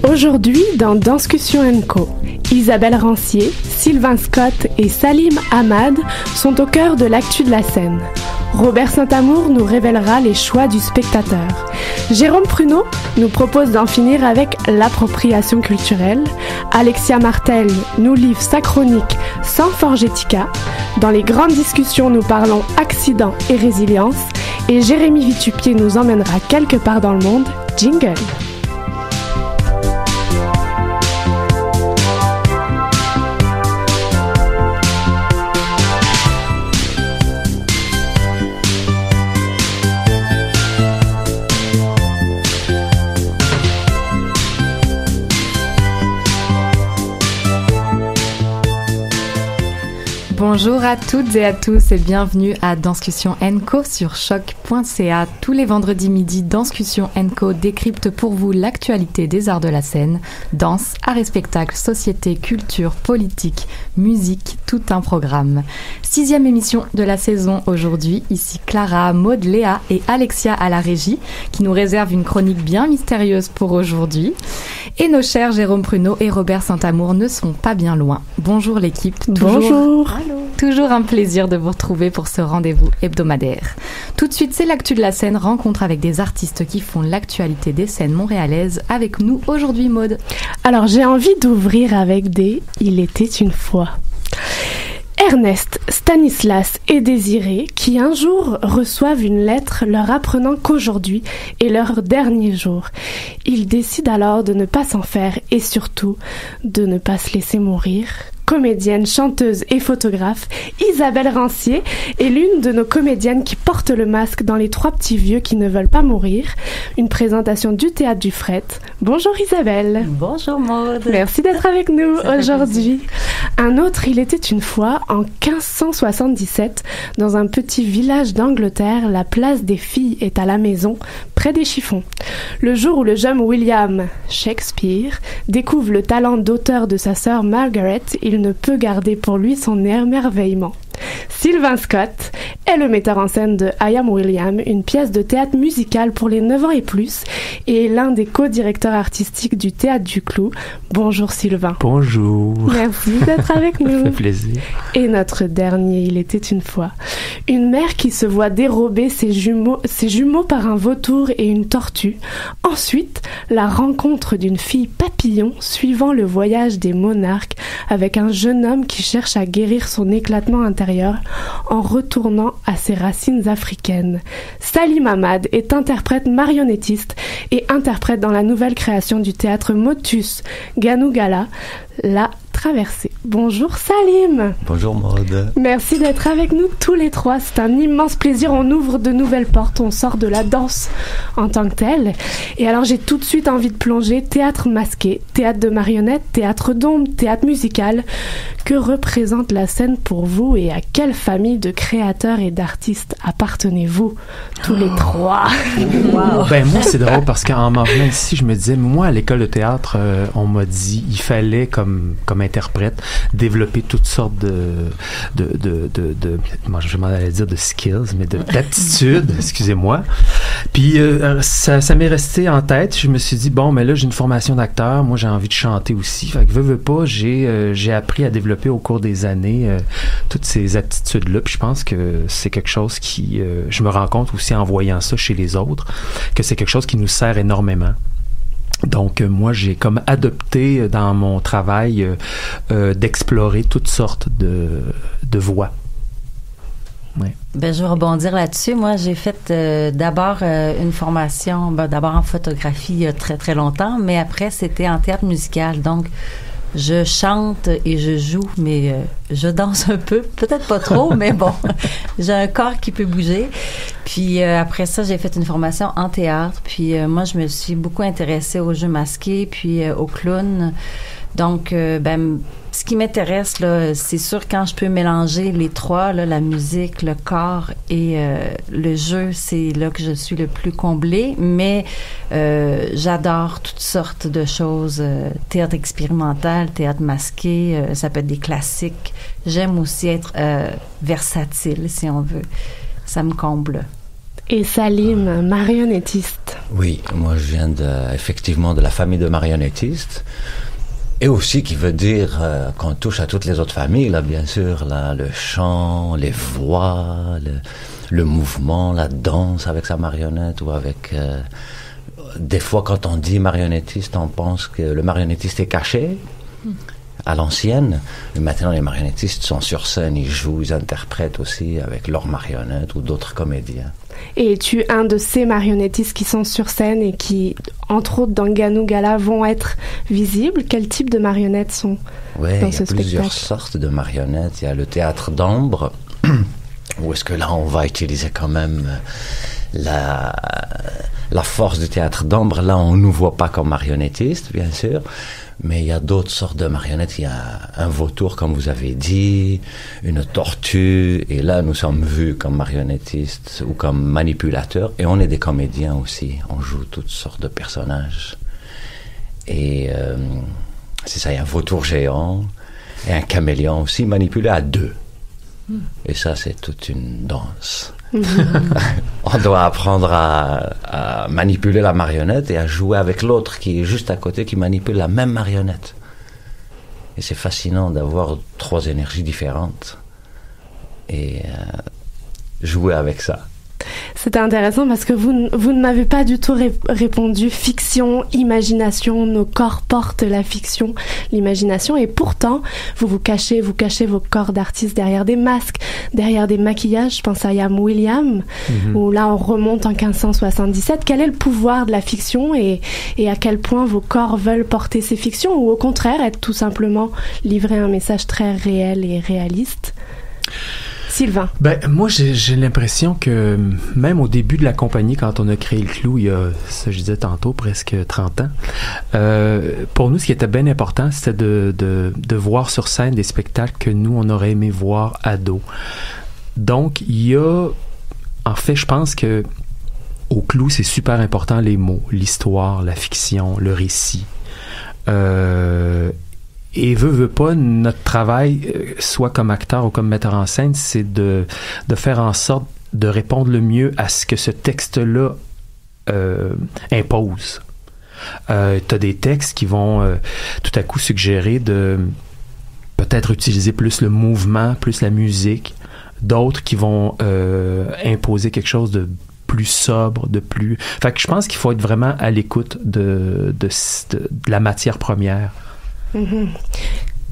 Aujourd'hui, dans Danscussion & Co, Isabelle Rancier, Sylvain Scott et Salim Ahmad sont au cœur de l'actu de la scène. Robert Saint-Amour nous révélera les choix du spectateur. Jérôme Pruneau nous propose d'en finir avec l'appropriation culturelle. Alexia Martel nous livre sa chronique Sans Forgetica. Dans les grandes discussions, nous parlons accident et résilience. Et Jérémy Vitupier nous emmènera quelque part dans le monde. Jingle! Bonjour à toutes et à tous et bienvenue à Danscussion & Co sur choc.ca. Tous les vendredis midi, Danscussion & Co décrypte pour vous l'actualité des arts de la scène, danse, arts et spectacles, société, culture, politique, musique, tout un programme. 6e émission de la saison aujourd'hui. Ici Clara, Maud, Léa et Alexia à la régie qui nous réservent une chronique bien mystérieuse pour aujourd'hui. Et nos chers Jérôme Pruneau et Robert Saint-Amour ne sont pas bien loin. Bonjour l'équipe. Bonjour. Toujours un plaisir de vous retrouver pour ce rendez-vous hebdomadaire. Tout de suite, c'est l'actu de la scène, rencontre avec des artistes qui font l'actualité des scènes montréalaises. Avec nous aujourd'hui, Maud. Alors, j'ai envie d'ouvrir avec des « Il était une fois ». Ernest, Stanislas et Désiré, qui un jour reçoivent une lettre leur apprenant qu'aujourd'hui est leur dernier jour. Ils décident alors de ne pas s'en faire et surtout de ne pas se laisser mourir. Comédienne, chanteuse et photographe, Isabelle Rancier est l'une de nos comédiennes qui porte le masque dans Les Trois Petits Vieux qui ne veulent pas mourir. Une présentation du Théâtre du Fret. Bonjour Isabelle. Bonjour Maud. Merci d'être avec nous aujourd'hui. Un autre, il était une fois, en 1577, dans un petit village d'Angleterre, la place des filles est à la maison, près des chiffons. Le jour où le jeune William Shakespeare découvre le talent d'auteur de sa sœur Margaret, il ne peut garder pour lui son émerveillement. Sylvain Scott est le metteur en scène de I Am William, une pièce de théâtre musicale pour les 9 ans et plus, et est l'un des co-directeurs artistiques du Théâtre du Clou. Bonjour Sylvain. Bonjour. Merci d'être avec nous. Ça fait plaisir. Et notre dernier, il était une fois. Une mère qui se voit dérober ses jumeaux par un vautour et une tortue. Ensuite, la rencontre d'une fille papillon suivant le voyage des monarques avec un jeune homme qui cherche à guérir son éclatement intérieur en retournant à ses racines africaines. Salim Ahmad est interprète marionnettiste et interprète dans la nouvelle création du théâtre Motus Ganougala, La Traversée. Bonjour Salim. Bonjour Maud. Merci d'être avec nous tous les trois. C'est un immense plaisir. On ouvre de nouvelles portes. On sort de la danse en tant que telle. Et alors j'ai tout de suite envie de plonger théâtre masqué, théâtre de marionnettes, théâtre d'ombre, théâtre musical. Que représente la scène pour vous et à quelle famille de créateurs et d'artistes appartenez-vous tous les trois? Wow. Ben moi c'est drôle parce qu'en m'en venant ici, je me disais, moi à l'école de théâtre, on m'a dit il fallait comme interprète développer toutes sortes moi je m'en allais dire de skills, mais d'aptitudes, excusez-moi. Puis ça m'est resté en tête. Je me suis dit bon, mais là j'ai une formation d'acteur, moi j'ai envie de chanter aussi. Fait que veux pas, j'ai appris à développer au cours des années toutes ces aptitudes-là. Puis je pense que c'est quelque chose qui, je me rends compte aussi en voyant ça chez les autres, que c'est quelque chose qui nous sert énormément. Donc, moi, j'ai comme adopté dans mon travail d'explorer toutes sortes de voies. Ouais. Ben, je vais rebondir là-dessus. Moi, j'ai fait d'abord une formation, d'abord en photographie il y a très, très longtemps, mais après, c'était en théâtre musical. Donc, je chante et je joue, mais je danse un peu. Peut-être pas trop, mais bon, j'ai un corps qui peut bouger. Puis après ça, j'ai fait une formation en théâtre. Puis moi, je me suis beaucoup intéressée aux jeux masqués, puis aux clowns. Donc, ce qui m'intéresse, là, c'est sûr quand je peux mélanger les trois, là, la musique, le corps et le jeu, c'est là que je suis le plus comblée. Mais j'adore toutes sortes de choses. Théâtre expérimental, théâtre masqué, ça peut être des classiques. J'aime aussi être versatile, si on veut. ça me comble. Et Salim, marionnettiste. Oui, moi je viens effectivement de la famille de marionnettistes. Et aussi qui veut dire qu'on touche à toutes les autres familles, là, bien sûr, là, le chant, les voix, le mouvement, la danse avec sa marionnette ou avec... des fois, quand on dit marionnettiste, on pense que le marionnettiste est caché à l'ancienne. Mais maintenant, les marionnettistes sont sur scène, ils jouent, ils interprètent aussi avec leurs marionnettes ou d'autres comédiens. Et tu es un de ces marionnettistes qui sont sur scène et qui, entre autres dans Ganou Gala, vont être visibles. Quel type de marionnettes sont dans ce spectacle? Il y a plusieurs sortes de marionnettes. Il y a le théâtre d'ombre, où est-ce que là, on va utiliser quand même la force du théâtre d'ombre. Là, on ne nous voit pas comme marionnettistes, bien sûr. Mais il y a d'autres sortes de marionnettes. Il y a un vautour, comme vous avez dit, une tortue. Et là, nous sommes vus comme marionnettistes ou comme manipulateurs. Et on est des comédiens aussi. On joue toutes sortes de personnages. Et c'est ça, il y a un vautour géant et un caméléon aussi, manipulé à deux. Et ça, c'est toute une danse. On doit apprendre à manipuler la marionnette et à jouer avec l'autre qui est juste à côté, qui manipule la même marionnette. Et c'est fascinant d'avoir 3 énergies différentes et jouer avec ça. C'était intéressant parce que vous ne m'avez pas du tout répondu fiction, imagination, nos corps portent la fiction, l'imagination, et pourtant vous cachez vos corps d'artistes derrière des masques, derrière des maquillages. Je pense à Iam William, où là on remonte en 1577. Quel est le pouvoir de la fiction et à quel point vos corps veulent porter ces fictions, ou au contraire être tout simplement livrer un message très réel et réaliste? Sylvain. Moi, j'ai l'impression que même au début de la compagnie, quand on a créé le Clou, il y a, ça je disais tantôt, presque 30 ans, pour nous, ce qui était bien important, c'était de voir sur scène des spectacles que nous, on aurait aimé voir ados. Donc, il y a... En fait, je pense que au Clou, c'est super important les mots, l'histoire, la fiction, le récit. Et veut pas, notre travail, soit comme acteur ou comme metteur en scène, c'est de faire en sorte de répondre le mieux à ce que ce texte-là impose. T'as des textes qui vont tout à coup suggérer de peut-être utiliser plus le mouvement, plus la musique. D'autres qui vont imposer quelque chose de plus sobre, de plus... Fait que je pense qu'il faut être vraiment à l'écoute de la matière première.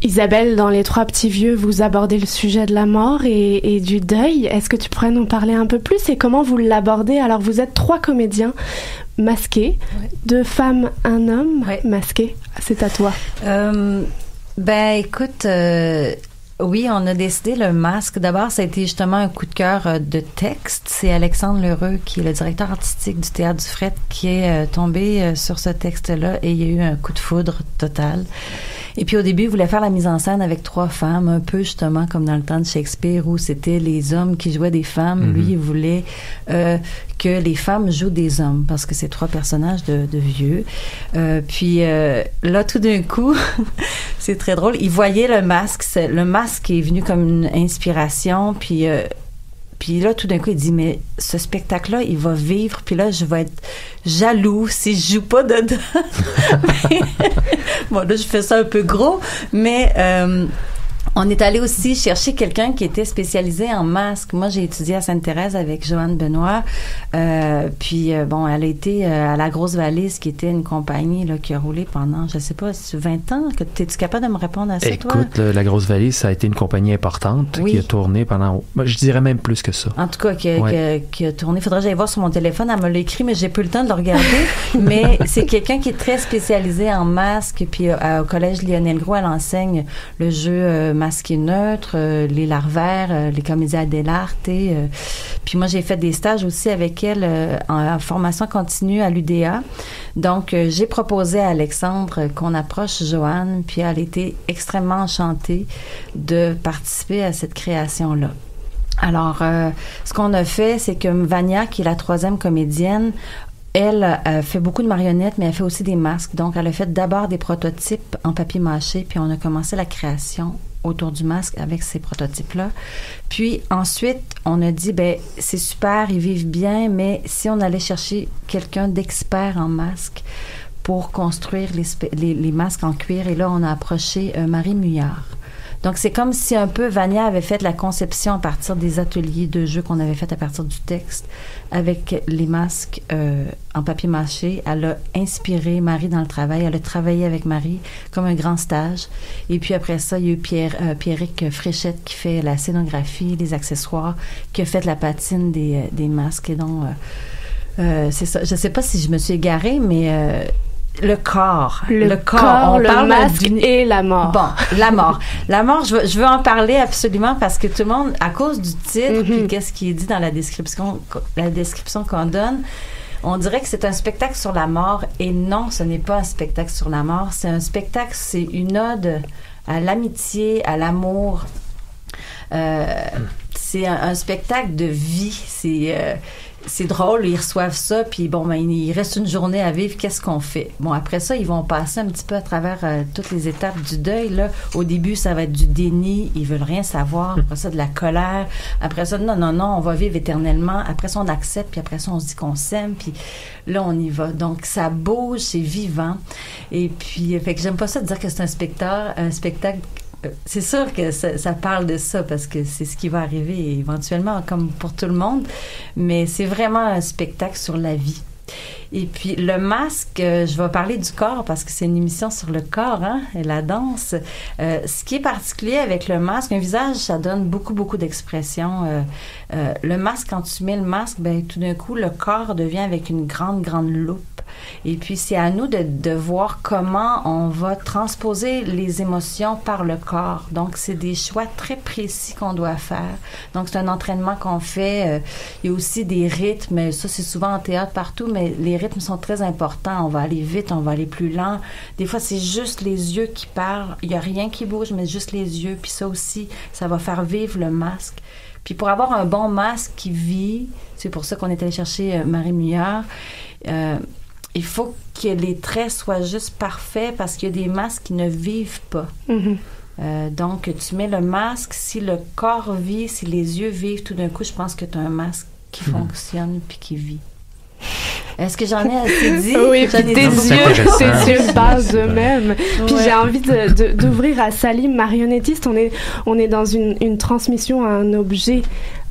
Isabelle, dans Les Trois Petits Vieux, vous abordez le sujet de la mort et du deuil. Est-ce que tu pourrais nous parler un peu plus et comment vous l'abordez? Alors, vous êtes 3 comédiens masqués, 2 femmes, 1 homme masqué. C'est à toi. Écoute, oui, on a décidé le masque. D'abord, ça a été justement un coup de cœur de texte. C'est Alexandre Lheureux, qui est le directeur artistique du Théâtre du Fret, qui est tombé sur ce texte-là et il y a eu un coup de foudre total. Et puis au début, il voulait faire la mise en scène avec 3 femmes, un peu justement comme dans le temps de Shakespeare où c'était les hommes qui jouaient des femmes. Lui, il voulait que les femmes jouent des hommes parce que c'est 3 personnages de vieux. Puis là, tout d'un coup, c'est très drôle. Il voyait le masque. Le masque est venu comme une inspiration. Puis là, tout d'un coup, il dit, mais ce spectacle-là, il va vivre. Puis là, je vais être jaloux si je joue pas dedans. Bon, là, je fais ça un peu gros, mais on est allé aussi chercher quelqu'un qui était spécialisé en masque. Moi, j'ai étudié à Sainte-Thérèse avec Joanne Benoît. Puis, bon, elle a été à La Grosse Valise, qui était une compagnie là, qui a roulé pendant, je sais pas, 20 ans. Es-tu capable de me répondre à ça, toi? Écoute, La Grosse Valise, ça a été une compagnie importante qui a tourné pendant, je dirais même plus que ça. En tout cas, qui a tourné. Faudrait que j'aille voir sur mon téléphone. Elle me l'a écrit, mais j'ai peu le temps de le regarder. Mais c'est quelqu'un qui est très spécialisé en masque. Puis, au Collège Lionel Gros, elle enseigne le jeu masqué neutre, les larvaires, les comédiens dell'arte. Puis moi, j'ai fait des stages aussi avec elle en formation continue à l'UDA. Donc, j'ai proposé à Alexandre qu'on approche Joanne, puis elle était extrêmement enchantée de participer à cette création-là. Alors, ce qu'on a fait, c'est que Vania, qui est la 3e comédienne, elle fait beaucoup de marionnettes, mais elle fait aussi des masques. Donc, elle a fait d'abord des prototypes en papier mâché, puis on a commencé la création autour du masque avec ces prototypes-là. Puis ensuite, on a dit, ben c'est super, ils vivent bien, mais si on allait chercher quelqu'un d'expert en masque pour construire les masques en cuir, et là, on a approché Marie Muillard. Donc, c'est comme si un peu Vania avait fait la conception à partir des ateliers de jeu qu'on avait fait à partir du texte avec les masques en papier mâché. Elle a inspiré Marie dans le travail. Elle a travaillé avec Marie comme un grand stage. Et puis après ça, il y a eu Pierrick Fréchette qui fait la scénographie, les accessoires, qui a fait la patine des masques. Et donc, c'est ça. Je ne sais pas si je me suis égarée, mais... Le corps, on le parle masque et la mort. Bon, la mort, je veux en parler absolument parce que tout le monde, à cause du titre, puis qu'est-ce qui est dit dans la description qu'on donne, on dirait que c'est un spectacle sur la mort, et non, ce n'est pas un spectacle sur la mort, c'est un spectacle, c'est une ode à l'amitié, à l'amour. C'est un spectacle de vie, c'est drôle, ils reçoivent ça, puis bon, ben, il reste une journée à vivre, qu'est-ce qu'on fait? Bon, après ça, ils vont passer un petit peu à travers toutes les étapes du deuil, là. Au début, ça va être du déni, ils veulent rien savoir, après ça, de la colère, après ça, non, on va vivre éternellement, après ça, on accepte, puis après ça, on se dit qu'on s'aime, puis là, on y va. Donc, ça bouge, c'est vivant, et puis, fait que j'aime pas ça de dire que c'est un spectacle. C'est sûr que ça parle de ça parce que c'est ce qui va arriver éventuellement, comme pour tout le monde, mais c'est vraiment un spectacle sur la vie. Et puis le masque, je vais parler du corps parce que c'est une émission sur le corps, hein, et la danse. Ce qui est particulier avec le masque, un visage, ça donne beaucoup d'expression. Le masque, quand tu mets le masque, ben tout d'un coup, le corps devient avec une grande loupe. Et puis, c'est à nous de voir comment on va transposer les émotions par le corps. Donc, c'est des choix très précis qu'on doit faire. Donc, c'est un entraînement qu'on fait. Il y a aussi des rythmes. Ça, c'est souvent en théâtre partout, mais les rythmes sont très importants. On va aller vite, on va aller plus lent. Des fois, c'est juste les yeux qui parlent. Il n'y a rien qui bouge, mais juste les yeux. Puis ça aussi, ça va faire vivre le masque. Puis pour avoir un bon masque qui vit, c'est pour ça qu'on est allé chercher Marie Muillard, il faut que les traits soient juste parfaits parce qu'il y a des masques qui ne vivent pas. Donc, tu mets le masque, si le corps vit, si les yeux vivent, tout d'un coup, je pense que tu as un masque qui fonctionne puis qui vit. Est-ce que j'en ai assez dit? Oui, puis tes yeux parlent d'eux-mêmes. Puis j'ai envie d'ouvrir à Salim, marionnettiste. On est dans une transmission à un objet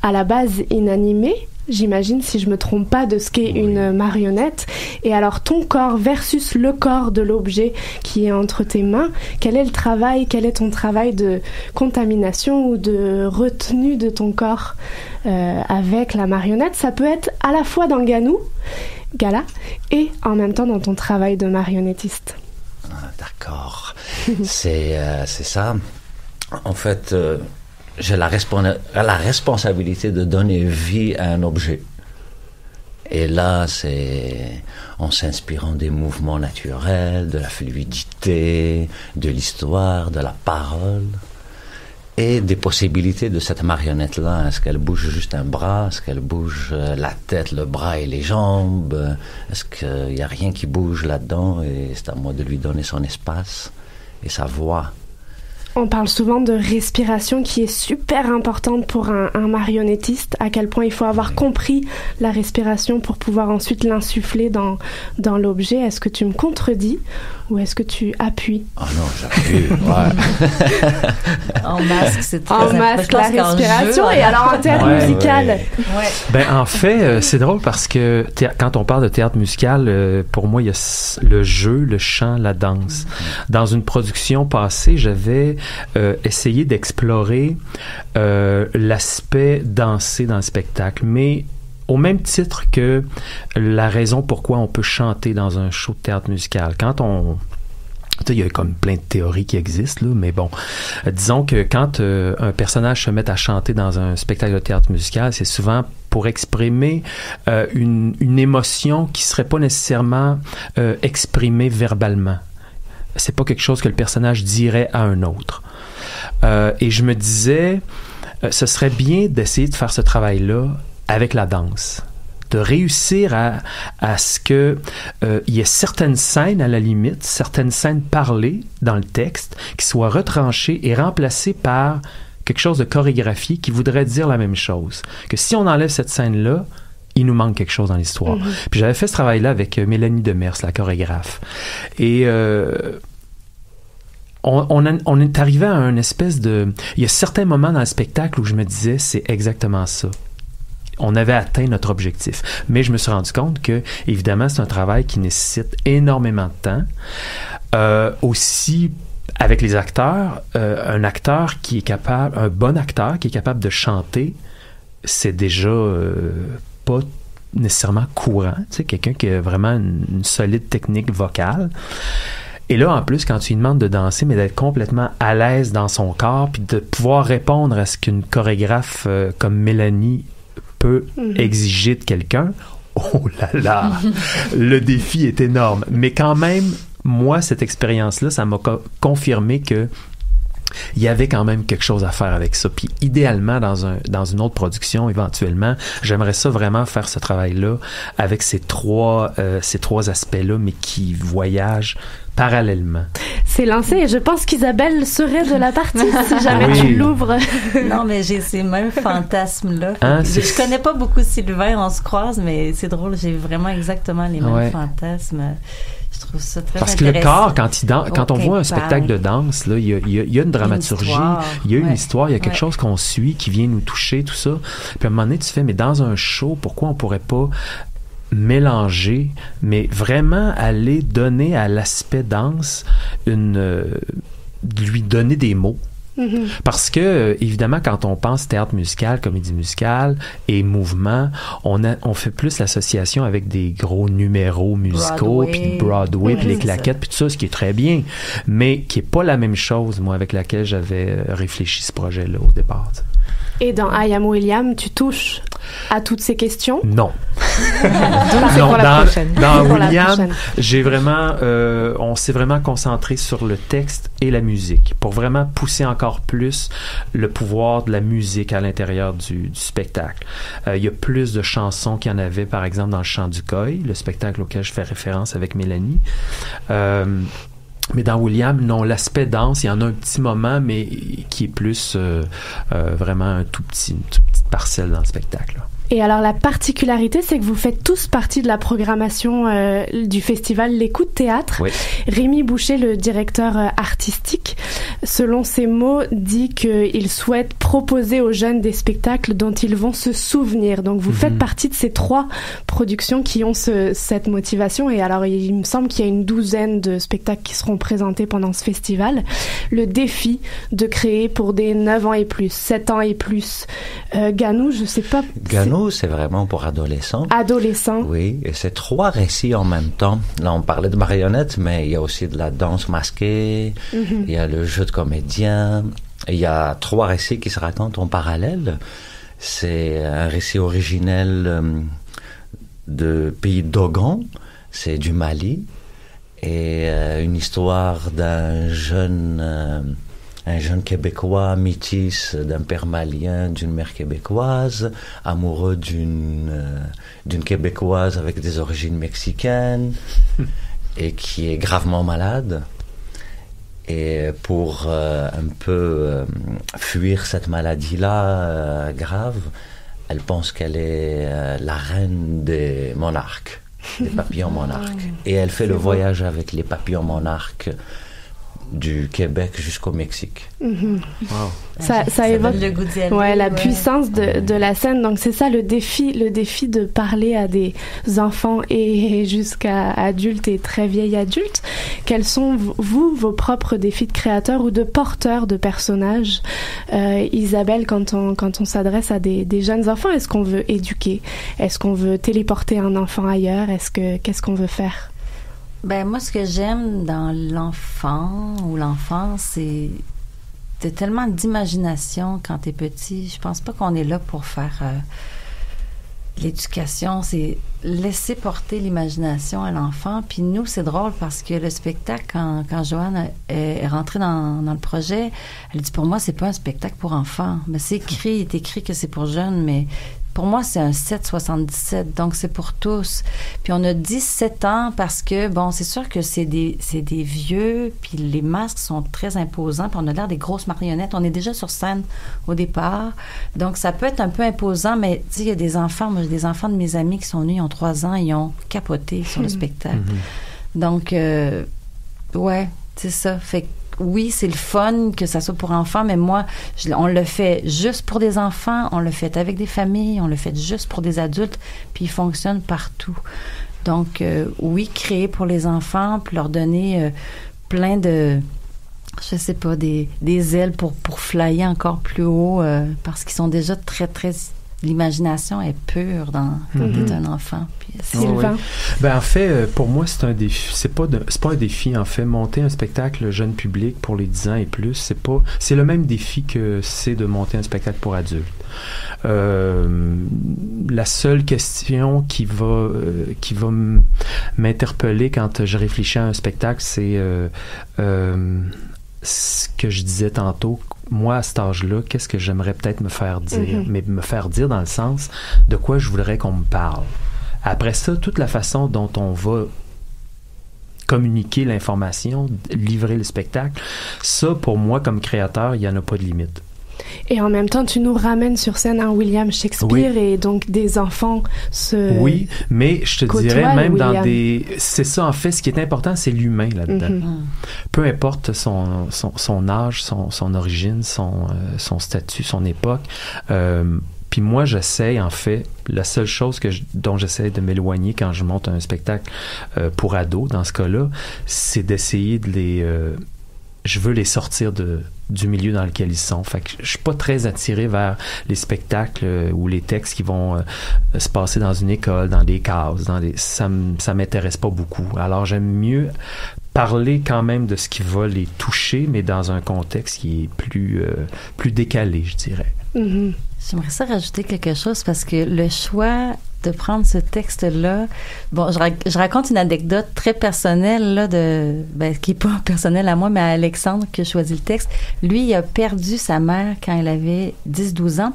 à la base inanimé. J'imagine, si je me trompe pas, de ce qu'est une marionnette. Et alors, ton corps versus le corps de l'objet qui est entre tes mains, quel est ton travail de contamination ou de retenue de ton corps avec la marionnette? Ça peut être à la fois dans Gala, et en même temps dans ton travail de marionnettiste. D'accord. C'est ça. En fait... j'ai la responsabilité de donner vie à un objet. Et là, c'est en s'inspirant des mouvements naturels, de la fluidité, de l'histoire, de la parole, et des possibilités de cette marionnette-là. Est-ce qu'elle bouge juste un bras? Est-ce qu'elle bouge la tête, le bras et les jambes? Est-ce qu'il n'y a rien qui bouge là-dedans? Et c'est à moi de lui donner son espace et sa voix. On parle souvent de respiration qui est super importante pour un marionnettiste, à quel point il faut avoir compris la respiration pour pouvoir ensuite l'insuffler dans l'objet. Est-ce que tu me contredis ou est-ce que tu appuies? Ah non, j'appuie, ouais. En masque, c'est très important. En masque, la respiration, et alors en théâtre musical. Ouais. Ben, en fait, c'est drôle parce que quand on parle de théâtre musical, pour moi, il y a le jeu, le chant, la danse. Dans une production passée, j'avais essayer d'explorer l'aspect dansé dans le spectacle, mais au même titre que la raison pourquoi on peut chanter dans un show de théâtre musical. Il y a comme plein de théories qui existent, là, mais bon, disons que quand un personnage se met à chanter dans un spectacle de théâtre musical, c'est souvent pour exprimer une émotion qui serait pas nécessairement exprimée verbalement. C'est pas quelque chose que le personnage dirait à un autre. Et je me disais, ce serait bien d'essayer de faire ce travail-là avec la danse. de réussir à ce que il y ait certaines scènes, à la limite, certaines scènes parlées dans le texte, qui soient retranchées et remplacées par quelque chose de chorégraphié qui voudrait dire la même chose. Que si on enlève cette scène-là, il nous manque quelque chose dans l'histoire. Mm-hmm. Puis j'avais fait ce travail-là avec Mélanie Demers, la chorégraphe. Et on est arrivé à une espèce de... Il y a certains moments dans le spectacle où je me disais, c'est exactement ça. On avait atteint notre objectif. Mais je me suis rendu compte que, évidemment, c'est un travail qui nécessite énormément de temps. Aussi, avec les acteurs, un acteur qui est capable, un bon acteur qui est capable de chanter, c'est déjà pas nécessairement courant. Tu sais, quelqu'un qui a vraiment une solide technique vocale. Et là, en plus, quand tu lui demandes de danser, mais d'être complètement à l'aise dans son corps, puis de pouvoir répondre à ce qu'une chorégraphe comme Mélanie peut exiger de quelqu'un, oh là là, le défi est énorme. Mais quand même, moi, cette expérience-là, ça m'a confirmé que il y avait quand même quelque chose à faire avec ça. Puis idéalement, dans une autre production, éventuellement, j'aimerais ça vraiment faire ce travail-là avec ces trois aspects-là, mais qui voyagent parallèlement. C'est lancé et je pense qu'Isabelle serait de la partie si jamais tu l'ouvres. Non, mais j'ai ces mêmes fantasmes-là. Hein, je connais pas beaucoup Sylvain, on se croise, mais c'est drôle, j'ai vraiment exactement les mêmes fantasmes. Je trouve ça très Parce que le corps, quand on voit un spectacle de danse, là, il y a une dramaturgie, il y a une histoire, il y a quelque chose qu'on suit, qui vient nous toucher, tout ça. Puis à un moment donné, tu fais, mais dans un show, pourquoi on pourrait pas mélanger, mais vraiment aller donner à l'aspect danse lui donner des mots. Mm-hmm. Parce que, évidemment, quand on pense théâtre musical, comédie musicale et mouvement, on fait plus l'association avec des gros numéros musicaux, puis Broadway, puis les claquettes, puis tout ça, ce qui est très bien, mais qui est pas la même chose, moi, avec laquelle j'avais réfléchi ce projet-là au départ. T'sais. Et dans I Am William, tu touches à toutes ces questions? Non. Non, pour la prochaine. Dans William, j'ai vraiment, on s'est vraiment concentré sur le texte et la musique pour vraiment pousser encore plus le pouvoir de la musique à l'intérieur du spectacle. Il y a plus de chansons qu'il y en avait, par exemple, dans Le Chant du Coy, le spectacle auquel je fais référence avec Mélanie. Mais dans William, non, l'aspect danse, il y en a un petit moment, mais qui est plus vraiment une toute petite parcelle dans le spectacle. Là. Et alors, la particularité, c'est que vous faites tous partie de la programmation du festival L'Écoute Théâtre. Oui. Rémi Boucher, le directeur artistique, selon ses mots, dit qu'il souhaite proposer aux jeunes des spectacles dont ils vont se souvenir. Donc, vous faites partie de ces 3 productions qui ont cette motivation. Et alors, il me semble qu'il y a une 12aine de spectacles qui seront présentés pendant ce festival. Le défi de créer pour des 9 ans et plus, 7 ans et plus. Ganou, je sais pas... Ganou, c'est vraiment pour adolescents. Adolescents. Oui, et c'est 3 récits en même temps. Là, on parlait de marionnettes, mais il y a aussi de la danse masquée, il y a le jeu de comédien, il y a 3 récits qui se racontent en parallèle. C'est un récit originel de pays Dogon, c'est du Mali, et une histoire d'un jeune Québécois métis d'un père malien, d'une mère québécoise, amoureux d'une Québécoise avec des origines mexicaines et qui est gravement malade. Et pour un peu fuir cette maladie-là grave, elle pense qu'elle est la reine des monarques, des papillons monarques. Et elle fait le voyage avec les papillons monarques du Québec jusqu'au Mexique. Mm-hmm. Wow. Ça évoque le goût d'y aller, la puissance de la scène. Donc c'est ça le défi de parler à des enfants et jusqu'à adultes et très vieilles adultes. Quels sont vos propres défis de créateur ou de porteur de personnages, Isabelle, quand on s'adresse à des jeunes enfants? Est-ce qu'on veut éduquer? Est-ce qu'on veut téléporter un enfant ailleurs? Qu'est-ce qu'on veut faire? Ben moi, ce que j'aime dans l'enfant ou l'enfance, c'est tellement d'imagination quand t'es petit. Je pense pas qu'on est là pour faire l'éducation. C'est laisser porter l'imagination à l'enfant. Puis nous, c'est drôle parce que le spectacle, quand Joanne est rentrée dans le projet, elle dit, pour moi, c'est pas un spectacle pour enfants. Mais c'est écrit, il est écrit que c'est pour jeunes, mais pour moi, c'est un 7,77, donc c'est pour tous. Puis on a 17 ans parce que, bon, c'est sûr que c'est des vieux, puis les masques sont très imposants, puis on a l'air des grosses marionnettes. On est déjà sur scène au départ, donc ça peut être un peu imposant, mais tu sais, il y a des enfants, moi j'ai des enfants de mes amis qui sont venus, ils ont 3 ans, ils ont capoté sur le spectacle. Donc, ouais, c'est ça. Fait que oui, c'est le fun que ça soit pour enfants, mais moi, on le fait juste pour des enfants, on le fait avec des familles, on le fait juste pour des adultes, puis il fonctionne partout. Donc, oui, créer pour les enfants, puis leur donner plein de, je sais pas, des ailes pour flyer encore plus haut, parce qu'ils sont déjà très, très... L'imagination est pure dans d'être un enfant. Puis, Sylvain. Oui. Ben, en fait, pour moi, c'est un défi. C'est pas un défi, en fait. Monter un spectacle jeune public pour les 10 ans et plus, c'est le même défi que c'est de monter un spectacle pour adultes. La seule question qui va m'interpeller quand je réfléchis à un spectacle, c'est ce que je disais tantôt. Moi, à cet âge-là, qu'est-ce que j'aimerais peut-être me faire dire? Mais me faire dire dans le sens de quoi je voudrais qu'on me parle. Après ça, toute la façon dont on va communiquer l'information, livrer le spectacle, ça, pour moi, comme créateur, il n'y en a pas de limite. Et en même temps, tu nous ramènes sur scène un William Shakespeare et donc des enfants se... Oui, mais je te dirais même dans des... C'est ça, en fait, ce qui est important, c'est l'humain là-dedans. Peu importe son âge, son origine, son statut, son époque. Puis moi, j'essaie, en fait, la seule chose dont j'essaie de m'éloigner quand je monte un spectacle pour ados, dans ce cas-là, c'est d'essayer de les... je veux les sortir du milieu dans lequel ils sont. Fait que je suis pas très attiré vers les spectacles ou les textes qui vont se passer dans une école, dans des cases, ça m'intéresse pas beaucoup. Alors j'aime mieux parler quand même de ce qui va les toucher, mais dans un contexte qui est plus décalé, je dirais. J'aimerais ça rajouter quelque chose parce que le choix de prendre ce texte-là, bon, je raconte une anecdote très personnelle là qui est pas personnelle à moi, mais à Alexandre qui a choisi le texte. Lui, il a perdu sa mère quand il avait 10-12 ans.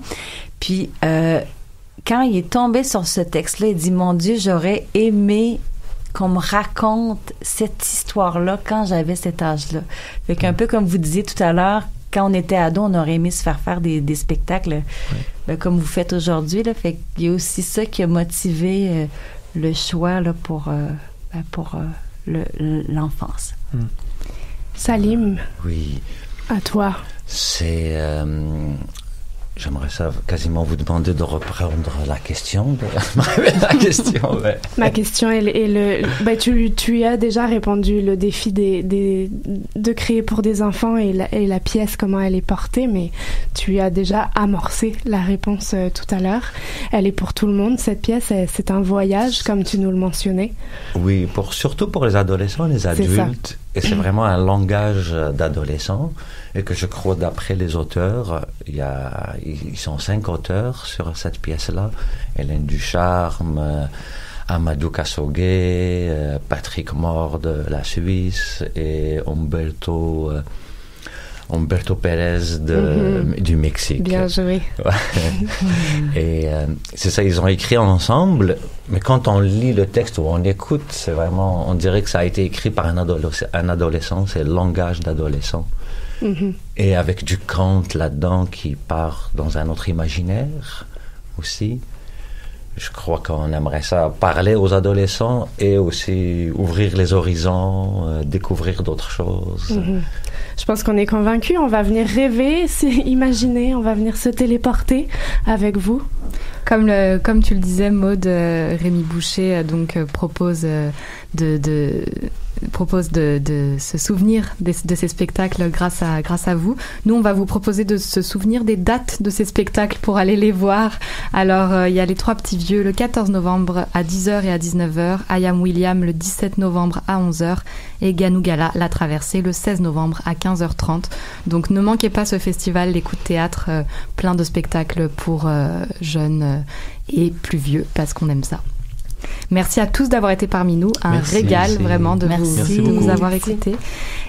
Puis quand il est tombé sur ce texte-là, il dit, mon Dieu, j'aurais aimé qu'on me raconte cette histoire-là quand j'avais cet âge-là. Fait qu'un peu comme vous disiez tout à l'heure, quand on était ado, on aurait aimé se faire des spectacles comme vous faites aujourd'hui. Là. Fait qu'il y a aussi ça qui a motivé le choix là, pour l'enfance. Salim, oui. À toi. C'est... J'aimerais ça quasiment vous demander de reprendre la question. Ma question est tu y as déjà répondu, le défi de créer pour des enfants et la pièce, comment elle est portée, mais tu as déjà amorcé la réponse tout à l'heure. Elle est pour tout le monde, cette pièce, c'est un voyage, comme tu nous le mentionnais. Oui, surtout pour les adolescents et les adultes. Et c'est vraiment un langage d'adolescent. Et que je crois, d'après les auteurs, ils sont 5 auteurs sur cette pièce-là. Hélène Ducharme, Amadou Kassogué, Patrick Mort de la Suisse et Humberto Pérez du Mexique. Bien joué. Et c'est ça, ils ont écrit ensemble, mais quand on lit le texte ou on l'écoute, c'est vraiment, on dirait que ça a été écrit par un adolescent, c'est le langage d'adolescent. Et avec du conte là-dedans qui part dans un autre imaginaire aussi. Je crois qu'on aimerait ça parler aux adolescents et aussi ouvrir les horizons, découvrir d'autres choses. Je pense qu'on est convaincus. On va venir rêver, imaginer, on va venir se téléporter avec vous. Comme tu le disais, Maude, Rémi Boucher propose de se souvenir de ces spectacles grâce à vous. Nous, on va vous proposer de se souvenir des dates de ces spectacles pour aller les voir. Alors, il y a Les Trois Petits Vieux le 14 novembre à 10h et à 19h, I Am William le 17 novembre à 11h et Ganougala, La Traversée le 16 novembre à 15h30. Donc, ne manquez pas ce festival, les coups de théâtre, plein de spectacles pour jeunes et plus vieux parce qu'on aime ça. Merci à tous d'avoir été parmi nous. Régal vraiment de vous avoir écoutés.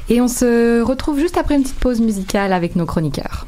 Et on se retrouve juste après une petite pause musicale avec nos chroniqueurs.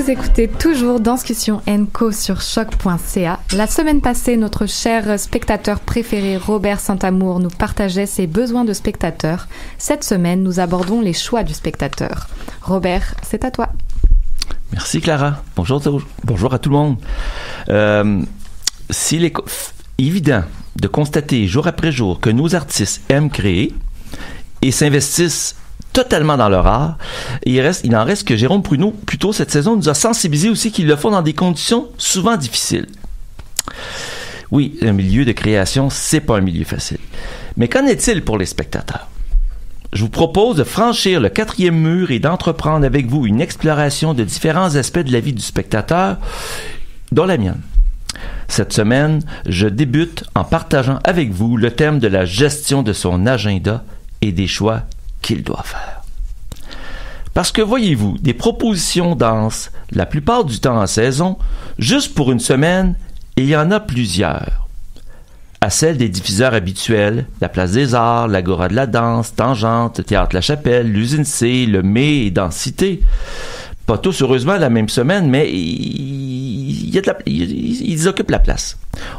Vous écoutez toujours Danscussion & sur choc.ca. La semaine passée, notre cher spectateur préféré Robert Saint-Amour nous partageait ses besoins de spectateur. Cette semaine, nous abordons les choix du spectateur. Robert, c'est à toi. Merci Clara. Bonjour à tout le monde. S'il est évident de constater jour après jour que nos artistes aiment créer et s'investissent totalement dans leur art, il n'en reste que Jérôme Pruneau, plus tôt cette saison, nous a sensibilisé aussi qu'ils le font dans des conditions souvent difficiles. Oui, un milieu de création, c'est pas un milieu facile. Mais qu'en est-il pour les spectateurs? Je vous propose de franchir le 4e mur et d'entreprendre avec vous une exploration de différents aspects de la vie du spectateur, dont la mienne. Cette semaine, je débute en partageant avec vous le thème de la gestion de son agenda et des choix qu'il doit faire. Parce que voyez-vous, des propositions dansent la plupart du temps en saison, juste pour une semaine, et il y en a plusieurs. À celle des diffuseurs habituels, la Place des Arts, l'Agora de la Danse, Tangente, le Théâtre La Chapelle, l'Usine C, le Mai et Densité. Pas tous, heureusement, la même semaine, mais ils occupent la place.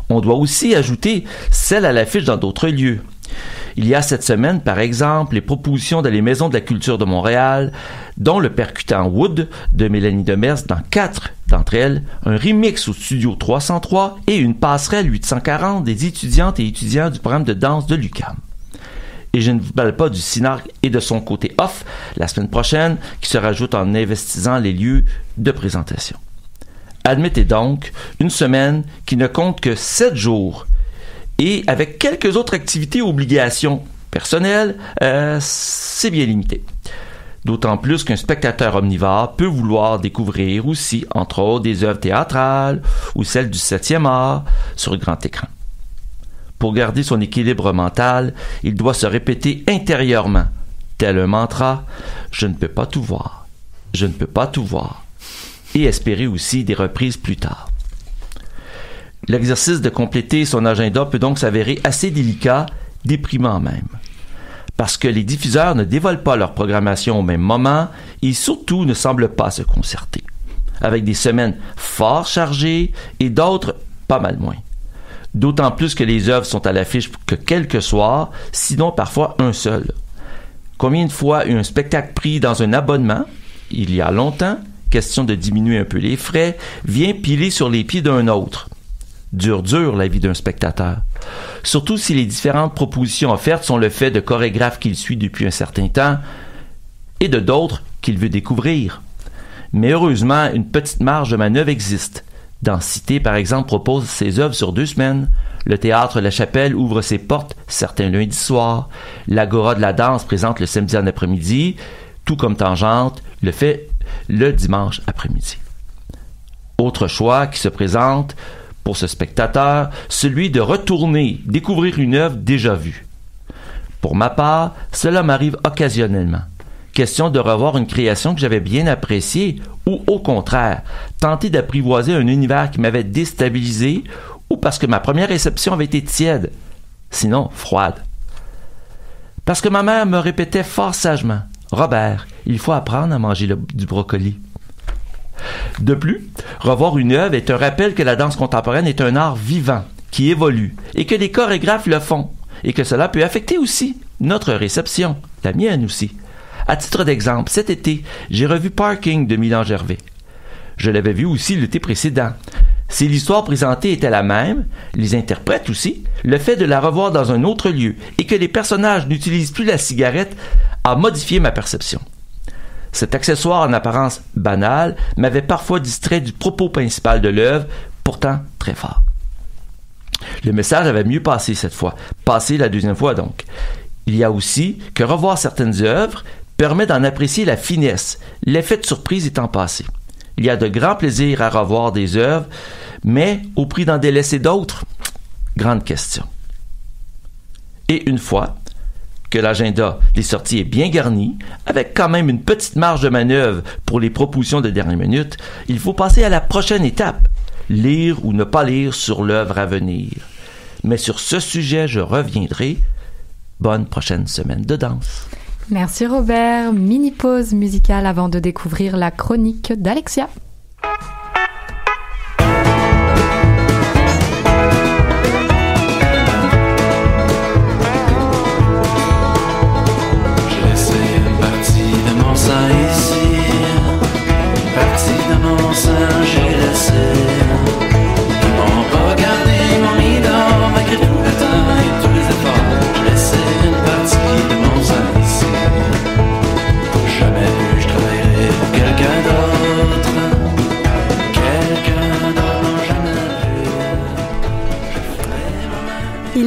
On doit aussi ajouter celle à l'affiche dans d'autres lieux. Il y a cette semaine, par exemple, les propositions dans les Maisons de la Culture de Montréal, dont le percutant Wood de Mélanie Demers dans 4 d'entre elles, un remix au Studio 303 et une passerelle 840 des étudiantes et étudiants du programme de danse de l'UQAM. Et je ne vous parle pas du CINARC et de son côté off la semaine prochaine, qui se rajoute en investissant les lieux de présentation. Admettez donc une semaine qui ne compte que 7 jours et avec quelques autres activités ou obligations personnelles, c'est bien limité. D'autant plus qu'un spectateur omnivore peut vouloir découvrir aussi, entre autres, des œuvres théâtrales ou celles du 7e art sur le grand écran. Pour garder son équilibre mental, il doit se répéter intérieurement, tel un mantra, « Je ne peux pas tout voir, je ne peux pas tout voir », et espérer aussi des reprises plus tard. L'exercice de compléter son agenda peut donc s'avérer assez délicat, déprimant même. Parce que les diffuseurs ne dévoilent pas leur programmation au même moment et surtout ne semblent pas se concerter. Avec des semaines fort chargées et d'autres pas mal moins. D'autant plus que les œuvres sont à l'affiche que quelques soirs, sinon parfois un seul. Combien de fois un spectacle pris dans un abonnement, il y a longtemps, question de diminuer un peu les frais, vient piler sur les pieds d'un autre? Dur la vie d'un spectateur. Surtout si les différentes propositions offertes sont le fait de chorégraphes qu'il suit depuis un certain temps et de d'autres qu'il veut découvrir. Mais heureusement, une petite marge de manœuvre existe. Densité, par exemple, propose ses œuvres sur 2 semaines. Le Théâtre La Chapelle ouvre ses portes certains lundis soirs. L'Agora de la Danse présente le samedi en après-midi, tout comme Tangente le fait le dimanche après-midi. Autre choix qui se présente pour ce spectateur, celui de retourner découvrir une œuvre déjà vue. Pour ma part, cela m'arrive occasionnellement. Question de revoir une création que j'avais bien appréciée ou, au contraire, tenter d'apprivoiser un univers qui m'avait déstabilisé ou parce que ma première réception avait été tiède, sinon froide. Parce que ma mère me répétait fort sagement « Robert, il faut apprendre à manger du brocoli ». De plus, revoir une œuvre est un rappel que la danse contemporaine est un art vivant, qui évolue, et que les chorégraphes le font, et que cela peut affecter aussi notre réception, la mienne aussi. À titre d'exemple, cet été, j'ai revu Parking de Milan Gervais. Je l'avais vu aussi l'été précédent. Si l'histoire présentée était la même, les interprètes aussi, le fait de la revoir dans un autre lieu, et que les personnages n'utilisent plus la cigarette, a modifié ma perception. Cet accessoire en apparence banal m'avait parfois distrait du propos principal de l'œuvre, pourtant très fort. Le message avait mieux passé cette fois, passé la 2e fois donc. Il y a aussi que revoir certaines œuvres permet d'en apprécier la finesse, l'effet de surprise étant passé. Il y a de grands plaisirs à revoir des œuvres, mais au prix d'en délaisser d'autres? Grande question. Et une fois que l'agenda des sorties est bien garni, avec quand même une petite marge de manœuvre pour les propositions de dernière minute, il faut passer à la prochaine étape, lire ou ne pas lire sur l'œuvre à venir. Mais sur ce sujet, je reviendrai. Bonne prochaine semaine de danse. Merci Robert. Mini pause musicale avant de découvrir la chronique d'Alexia.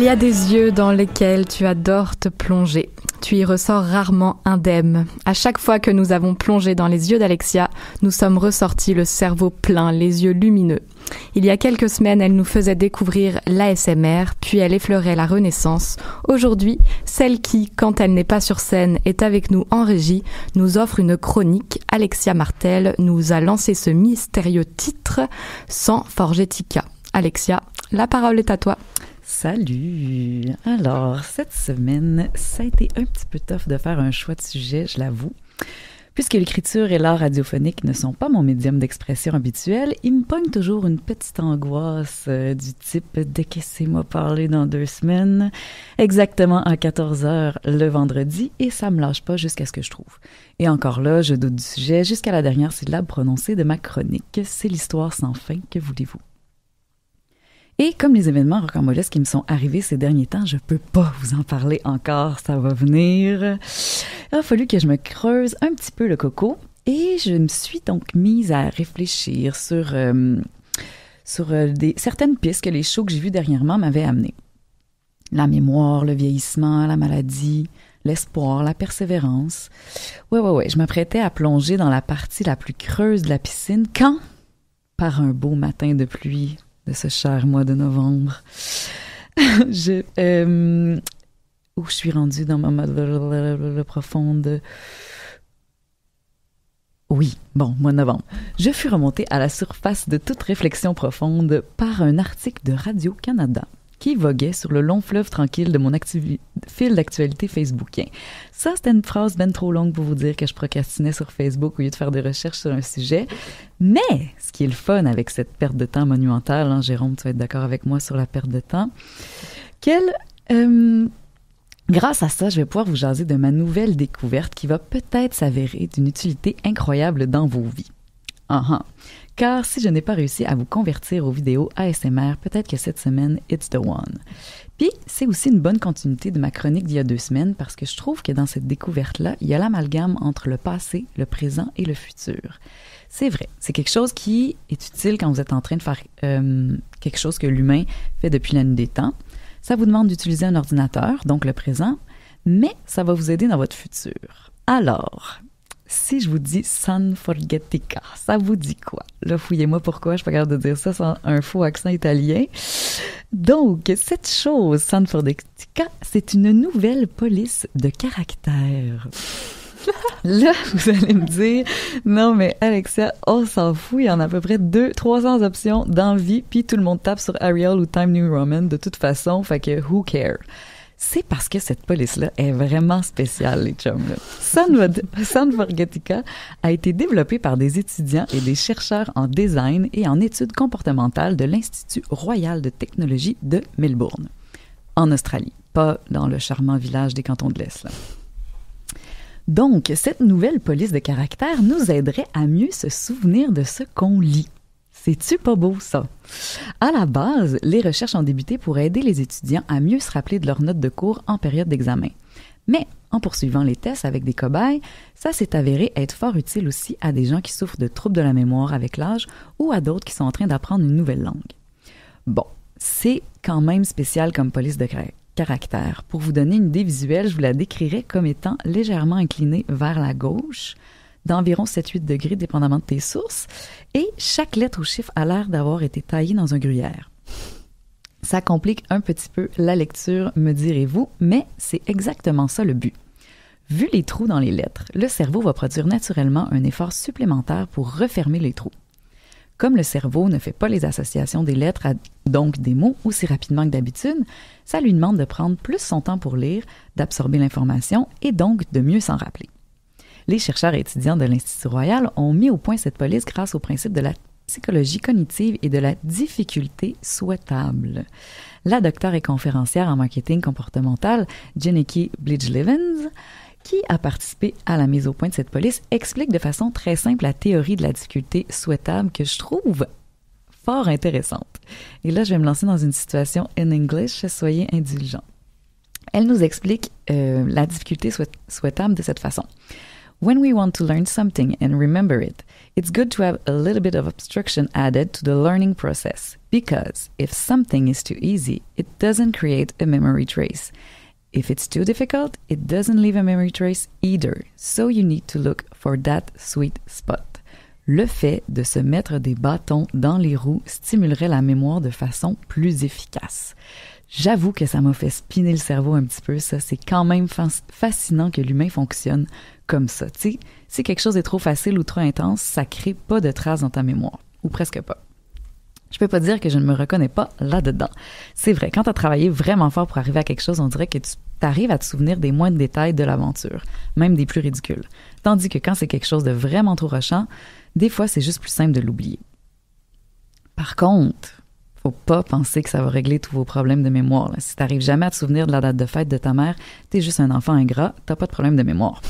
y a des yeux dans lesquels tu adores te plonger. Tu y ressors rarement indemne. À chaque fois que nous avons plongé dans les yeux d'Alexia, nous sommes ressortis le cerveau plein, les yeux lumineux. Il y a quelques semaines, elle nous faisait découvrir l'ASMR, puis elle effleurait la Renaissance. Aujourd'hui, celle qui, quand elle n'est pas sur scène, est avec nous en régie, nous offre une chronique. Alexia Martel nous a lancé ce mystérieux titre sans Forgetica. Alexia, la parole est à toi. Salut! Alors, cette semaine, ça a été un petit peu tough de faire un choix de sujet, je l'avoue. Puisque l'écriture et l'art radiophonique ne sont pas mon médium d'expression habituel, il me pogne toujours une petite angoisse du type « décaissez-moi parler dans 2 semaines », exactement à 14h le vendredi, et ça me lâche pas jusqu'à ce que je trouve. Et encore là, je doute du sujet jusqu'à la dernière syllabe prononcée de ma chronique. C'est l'histoire sans fin, que voulez-vous? Et comme les événements rocambolesques qui me sont arrivés ces derniers temps, je peux pas vous en parler encore, ça va venir. Il a fallu que je me creuse un petit peu le coco et je me suis donc mise à réfléchir sur certaines pistes que les shows que j'ai vus dernièrement m'avaient amenées. La mémoire, le vieillissement, la maladie, l'espoir, la persévérance. Ouais, je m'apprêtais à plonger dans la partie la plus creuse de la piscine quand, par un beau matin de pluie, de ce cher mois de novembre. Où je suis rendue dans ma mode profonde. Oui, bon, mois de novembre. Je fus remontée à la surface de toute réflexion profonde par un article de Radio-Canada qui voguait sur le long fleuve tranquille de mon fil d'actualité facebookien. Ça, c'était une phrase ben trop longue pour vous dire que je procrastinais sur Facebook au lieu de faire des recherches sur un sujet. Mais, ce qui est le fun avec cette perte de temps monumentale, hein, Jérôme, tu vas être d'accord avec moi sur la perte de temps, grâce à ça, je vais pouvoir vous jaser de ma nouvelle découverte qui va peut-être s'avérer d'une utilité incroyable dans vos vies. Car si je n'ai pas réussi à vous convertir aux vidéos ASMR, peut-être que cette semaine, it's the one. Puis, c'est aussi une bonne continuité de ma chronique d'il y a 2 semaines parce que je trouve que dans cette découverte-là, il y a l'amalgame entre le passé, le présent et le futur. C'est vrai, c'est quelque chose qui est utile quand vous êtes en train de faire quelque chose que l'humain fait depuis la nuit des temps. Ça vous demande d'utiliser un ordinateur, donc le présent, mais ça va vous aider dans votre futur. Alors, si je vous dis San Forgetica, ça vous dit quoi? Là, fouillez-moi pourquoi je suis pas capable de dire ça sans un faux accent italien. Donc, cette chose, San Forgetica, c'est une nouvelle police de caractère. Là, vous allez me dire, non mais Alexia, on s'en fout, il y en a à peu près 200-300 options dans vie, puis tout le monde tape sur Arial ou Time New Roman de toute façon, fait que who care? C'est parce que cette police-là est vraiment spéciale, les chums. San Forgetica a été développée par des étudiants et des chercheurs en design et en études comportementales de l'Institut Royal de Technologie de Melbourne, en Australie, pas dans le charmant village des Cantons de l'Est, là. Donc, cette nouvelle police de caractère nous aiderait à mieux se souvenir de ce qu'on lit. C'est-tu pas beau, ça? À la base, les recherches ont débuté pour aider les étudiants à mieux se rappeler de leurs notes de cours en période d'examen. Mais, en poursuivant les tests avec des cobayes, ça s'est avéré être fort utile aussi à des gens qui souffrent de troubles de la mémoire avec l'âge ou à d'autres qui sont en train d'apprendre une nouvelle langue. Bon, c'est quand même spécial comme police de caractère. Pour vous donner une idée visuelle, je vous la décrirais comme étant légèrement inclinée vers la gauche, d'environ 7-8 degrés, dépendamment de tes sources, et chaque lettre ou chiffre a l'air d'avoir été taillée dans un gruyère. Ça complique un petit peu la lecture, me direz-vous, mais c'est exactement ça le but. Vu les trous dans les lettres, le cerveau va produire naturellement un effort supplémentaire pour refermer les trous. Comme le cerveau ne fait pas les associations des lettres à donc des mots aussi rapidement que d'habitude, ça lui demande de prendre plus son temps pour lire, d'absorber l'information et donc de mieux s'en rappeler. Les chercheurs et étudiants de l'Institut Royal ont mis au point cette police grâce au principe de la psychologie cognitive et de la difficulté souhaitable. La docteure et conférencière en marketing comportemental, Jenneke Blige-Levens, qui a participé à la mise au point de cette police, explique de façon très simple la théorie de la difficulté souhaitable que je trouve fort intéressante. Et là, je vais me lancer dans une situation in English, soyez indulgents. Elle nous explique la difficulté souhaitable de cette façon. When we want to learn something and remember it, it's good to have a little bit of obstruction added to the learning process, because if something is too easy, it doesn't create a memory trace. If it's too difficult, it doesn't leave a memory trace either, so you need to look for that sweet spot. Le fait de se mettre des bâtons dans les roues stimulerait la mémoire de façon plus efficace. J'avoue que ça m'a fait spinner le cerveau un petit peu, ça. C'est quand même fascinant que l'humain fonctionne comme ça. Tu sais, si quelque chose est trop facile ou trop intense, ça crée pas de traces dans ta mémoire, ou presque pas. Je peux pas dire que je ne me reconnais pas là-dedans. C'est vrai, quand t'as travaillé vraiment fort pour arriver à quelque chose, on dirait que tu t'arrives à te souvenir des moindres détails de l'aventure, même des plus ridicules. Tandis que quand c'est quelque chose de vraiment trop rushant, des fois, c'est juste plus simple de l'oublier. Par contre, faut pas penser que ça va régler tous vos problèmes de mémoire. Là. Si t'arrives jamais à te souvenir de la date de fête de ta mère, t'es juste un enfant ingrat, t'as pas de problème de mémoire.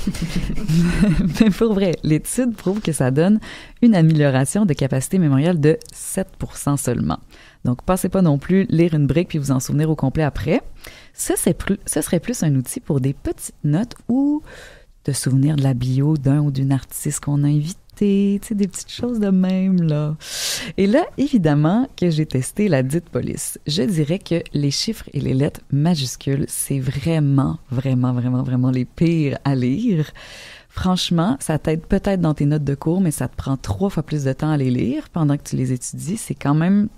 Mais pour vrai, l'étude prouve que ça donne une amélioration de capacité mémorielle de 7% seulement. Donc, passez pas non plus lire une brique puis vous en souvenir au complet après. Ce serait plus un outil pour des petites notes ou de souvenir de la bio d'un ou d'une artiste qu'on a invité. Tu sais, des petites choses de même, là. Et là, évidemment, que j'ai testé la dite police. Je dirais que les chiffres et les lettres majuscules, c'est vraiment, vraiment, vraiment, vraiment les pires à lire. Franchement, ça t'aide peut-être dans tes notes de cours, mais ça te prend 3 fois plus de temps à les lire pendant que tu les étudies. C'est quand même...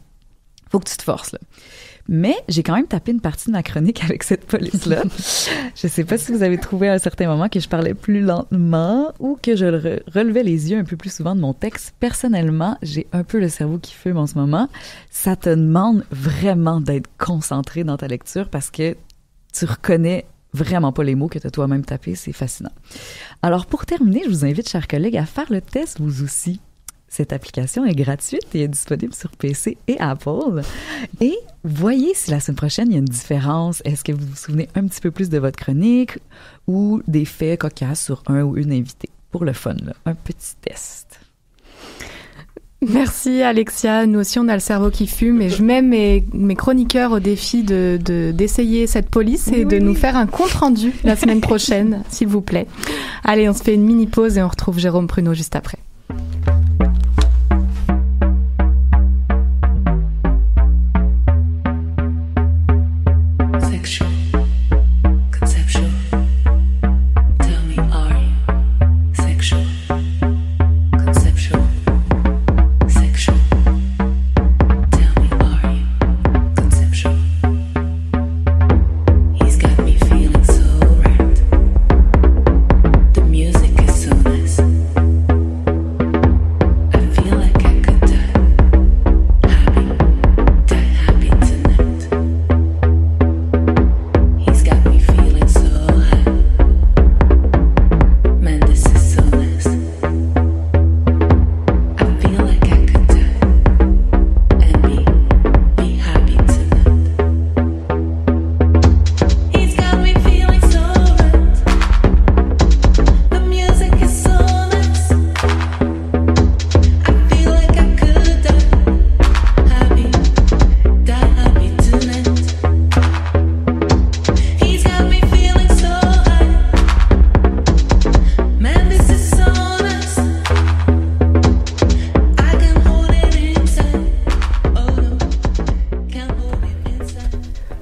Faut que tu te forces, là. Mais j'ai quand même tapé une partie de ma chronique avec cette police-là. Je sais pas si vous avez trouvé à un certain moment que je parlais plus lentement ou que je relevais les yeux un peu plus souvent de mon texte. Personnellement, j'ai un peu le cerveau qui fume en ce moment. Ça te demande vraiment d'être concentré dans ta lecture parce que tu reconnais vraiment pas les mots que tu as toi-même tapés. C'est fascinant. Alors, pour terminer, je vous invite, chers collègues, à faire le test vous aussi. Cette application est gratuite et est disponible sur PC et Apple. Et voyez si la semaine prochaine, il y a une différence. Est-ce que vous vous souvenez un petit peu plus de votre chronique ou des faits cocasses sur un ou une invitée? Pour le fun, là, un petit test. Merci Alexia. Nous aussi, on a le cerveau qui fume et je mets mes chroniqueurs au défi d'essayer cette police et de nous faire un compte-rendu la semaine prochaine, s'il vous plaît. Allez, on se fait une mini-pause et on retrouve Jérôme Pruneau juste après.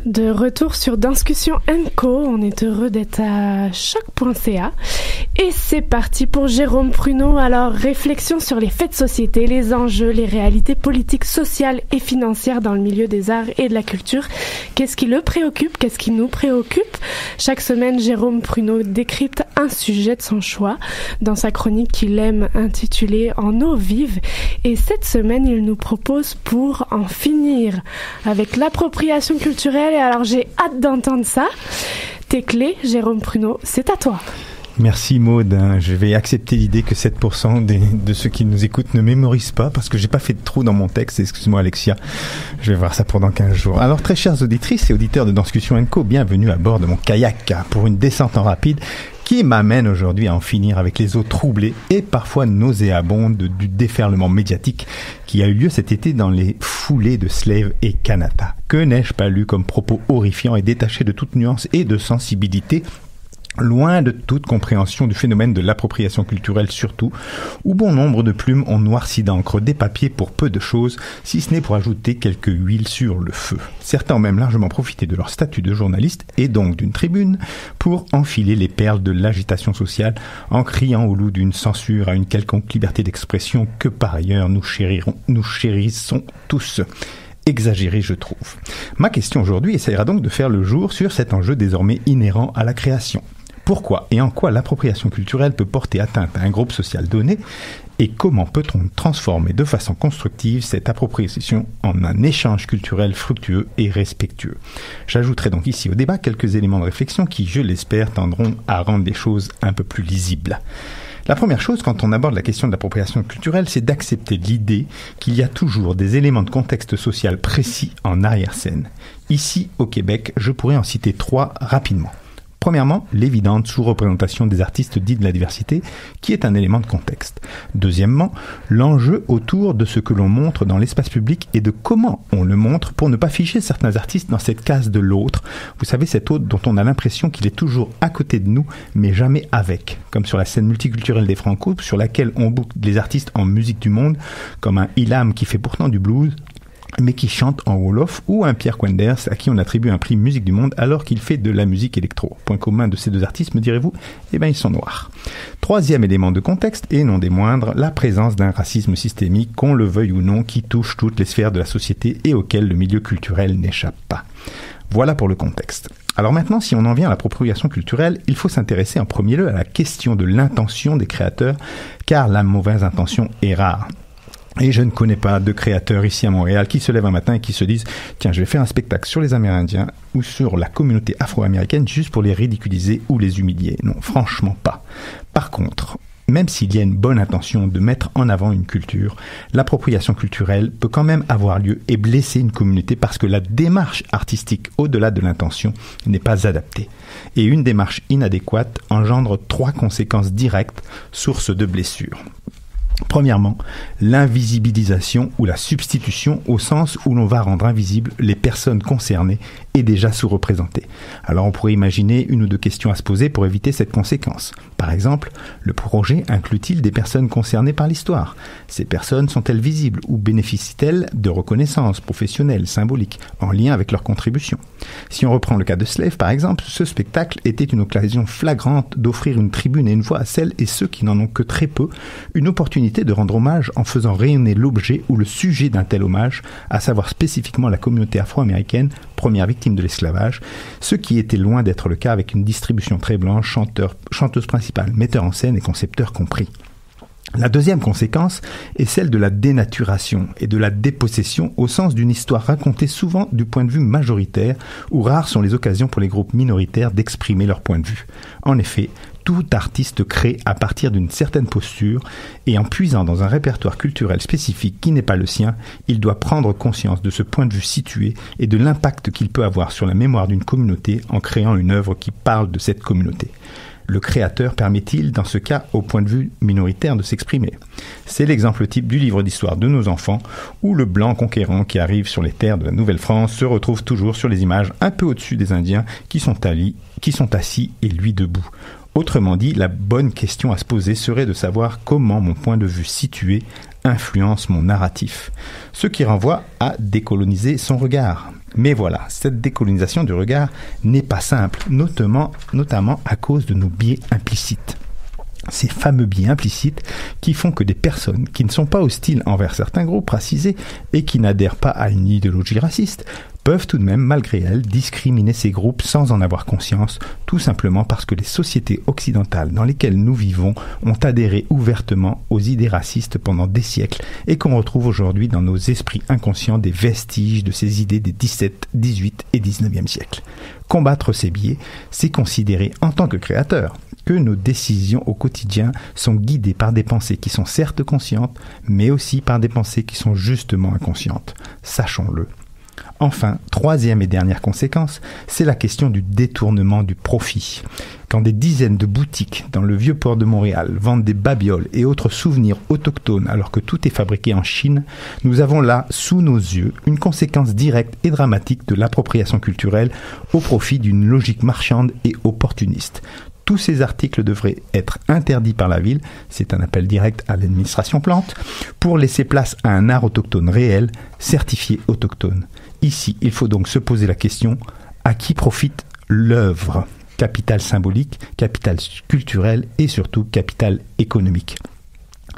De retour sur Discussion &Co, on est heureux d'être à choc.ca et c'est parti pour Jérôme Pruneau. Alors, réflexion sur les faits de société, les enjeux, les réalités politiques, sociales et financières dans le milieu des arts et de la culture. Qu'est-ce qui le préoccupe? Qu'est-ce qui nous préoccupe? Chaque semaine, Jérôme Pruneau décrypte un sujet de son choix dans sa chronique qu'il aime intitulée En eau vive. Et cette semaine, il nous propose pour en finir avec l'appropriation culturelle. Et alors, j'ai hâte d'entendre ça. Tes clés, Jérôme Pruneau, c'est à toi. Merci Maude. Je vais accepter l'idée que 7% de ceux qui nous écoutent ne mémorisent pas parce que j'ai pas fait de trou dans mon texte. Excuse-moi Alexia. Je vais voir ça pour dans 15 jours. Alors très chères auditrices et auditeurs de Discussion &Co, bienvenue à bord de mon kayak pour une descente en rapide qui m'amène aujourd'hui à en finir avec les eaux troublées et parfois nauséabondes du déferlement médiatique qui a eu lieu cet été dans les foulées de Slave et Kanata. Que n'ai-je pas lu comme propos horrifiants et détachés de toute nuance et de sensibilité Loin de toute compréhension du phénomène de l'appropriation culturelle surtout, où bon nombre de plumes ont noirci d'encre des papiers pour peu de choses, si ce n'est pour ajouter quelques huiles sur le feu. Certains ont même largement profité de leur statut de journaliste, et donc d'une tribune, pour enfiler les perles de l'agitation sociale en criant au loup d'une censure à une quelconque liberté d'expression que par ailleurs nous chérissons tous. Exagéré, je trouve. Ma question aujourd'hui essaiera donc de faire le jour sur cet enjeu désormais inhérent à la création. Pourquoi et en quoi l'appropriation culturelle peut porter atteinte à un groupe social donné et comment peut-on transformer de façon constructive cette appropriation en un échange culturel fructueux et respectueux. J'ajouterai donc ici au débat quelques éléments de réflexion qui, je l'espère, tendront à rendre les choses un peu plus lisibles. La première chose, quand on aborde la question de l'appropriation culturelle, c'est d'accepter l'idée qu'il y a toujours des éléments de contexte social précis en arrière-scène. Ici, au Québec, je pourrais en citer 3 rapidement. Premièrement, l'évidente sous-représentation des artistes dits de la diversité, qui est un élément de contexte. Deuxièmement, l'enjeu autour de ce que l'on montre dans l'espace public et de comment on le montre pour ne pas figer certains artistes dans cette case de l'autre. Vous savez, cet autre dont on a l'impression qu'il est toujours à côté de nous, mais jamais avec. Comme sur la scène multiculturelle des Franco, sur laquelle on boucle des artistes en musique du monde, comme un Ilham qui fait pourtant du blues, mais qui chante en Wolof, ou un Pierre Quenders à qui on attribue un prix musique du monde alors qu'il fait de la musique électro. Point commun de ces deux artistes, me direz-vous? Eh bien, ils sont noirs. Troisième élément de contexte, et non des moindres, la présence d'un racisme systémique, qu'on le veuille ou non, qui touche toutes les sphères de la société et auquel le milieu culturel n'échappe pas. Voilà pour le contexte. Alors maintenant, si on en vient à l'appropriation culturelle, il faut s'intéresser en premier lieu à la question de l'intention des créateurs, car la mauvaise intention est rare. Et je ne connais pas de créateurs ici à Montréal qui se lèvent un matin et qui se disent « Tiens, je vais faire un spectacle sur les Amérindiens ou sur la communauté afro-américaine juste pour les ridiculiser ou les humilier. » Non, franchement pas. Par contre, même s'il y a une bonne intention de mettre en avant une culture, l'appropriation culturelle peut quand même avoir lieu et blesser une communauté parce que la démarche artistique, au-delà de l'intention, n'est pas adaptée. Et une démarche inadéquate engendre 3 conséquences directes, sources de blessures. Premièrement, l'invisibilisation ou la substitution au sens où l'on va rendre invisibles les personnes concernées et déjà sous-représentées. Alors on pourrait imaginer 1 ou 2 questions à se poser pour éviter cette conséquence. Par exemple, le projet inclut-il des personnes concernées par l'histoire? Ces personnes sont-elles visibles ou bénéficient-elles de reconnaissance professionnelle, symbolique, en lien avec leur contribution? Si on reprend le cas de Slave, par exemple, ce spectacle était une occasion flagrante d'offrir une tribune et une voix à celles et ceux qui n'en ont que très peu, une opportunité de rendre hommage en faisant rayonner l'objet ou le sujet d'un tel hommage, à savoir spécifiquement la communauté afro-américaine, première victime de l'esclavage, ce qui était loin d'être le cas avec une distribution très blanche, chanteuse principale, metteur en scène et concepteur compris. La deuxième conséquence est celle de la dénaturation et de la dépossession au sens d'une histoire racontée souvent du point de vue majoritaire, où rares sont les occasions pour les groupes minoritaires d'exprimer leur point de vue. En effet, tout artiste crée à partir d'une certaine posture et en puisant dans un répertoire culturel spécifique qui n'est pas le sien, il doit prendre conscience de ce point de vue situé et de l'impact qu'il peut avoir sur la mémoire d'une communauté en créant une œuvre qui parle de cette communauté. Le créateur permet-il, dans ce cas, au point de vue minoritaire de s'exprimer? C'est l'exemple type du livre d'histoire de nos enfants, où le blanc conquérant qui arrive sur les terres de la Nouvelle-France se retrouve toujours sur les images un peu au-dessus des Indiens qui sont assis et lui debout. Autrement dit, la bonne question à se poser serait de savoir comment mon point de vue situé influence mon narratif. Ce qui renvoie à décoloniser son regard. Mais voilà, cette décolonisation du regard n'est pas simple, notamment à cause de nos biais implicites. Ces fameux biais implicites qui font que des personnes qui ne sont pas hostiles envers certains groupes racisés et qui n'adhèrent pas à une idéologie raciste peuvent tout de même, malgré elles, discriminer ces groupes sans en avoir conscience, tout simplement parce que les sociétés occidentales dans lesquelles nous vivons ont adhéré ouvertement aux idées racistes pendant des siècles et qu'on retrouve aujourd'hui dans nos esprits inconscients des vestiges de ces idées des 17, 18 et 19e siècles. Combattre ces biais, c'est considérer en tant que créateur que nos décisions au quotidien sont guidées par des pensées qui sont certes conscientes, mais aussi par des pensées qui sont justement inconscientes. Sachons-le. Enfin, troisième et dernière conséquence, c'est la question du détournement du profit. Quand des dizaines de boutiques dans le vieux port de Montréal vendent des babioles et autres souvenirs autochtones alors que tout est fabriqué en Chine, nous avons là, sous nos yeux, une conséquence directe et dramatique de l'appropriation culturelle au profit d'une logique marchande et opportuniste. Tous ces articles devraient être interdits par la ville, c'est un appel direct à l'administration Plante, pour laisser place à un art autochtone réel, certifié autochtone. Ici, il faut donc se poser la question, à qui profite l'œuvre ? Capital symbolique, capital culturel et surtout capital économique.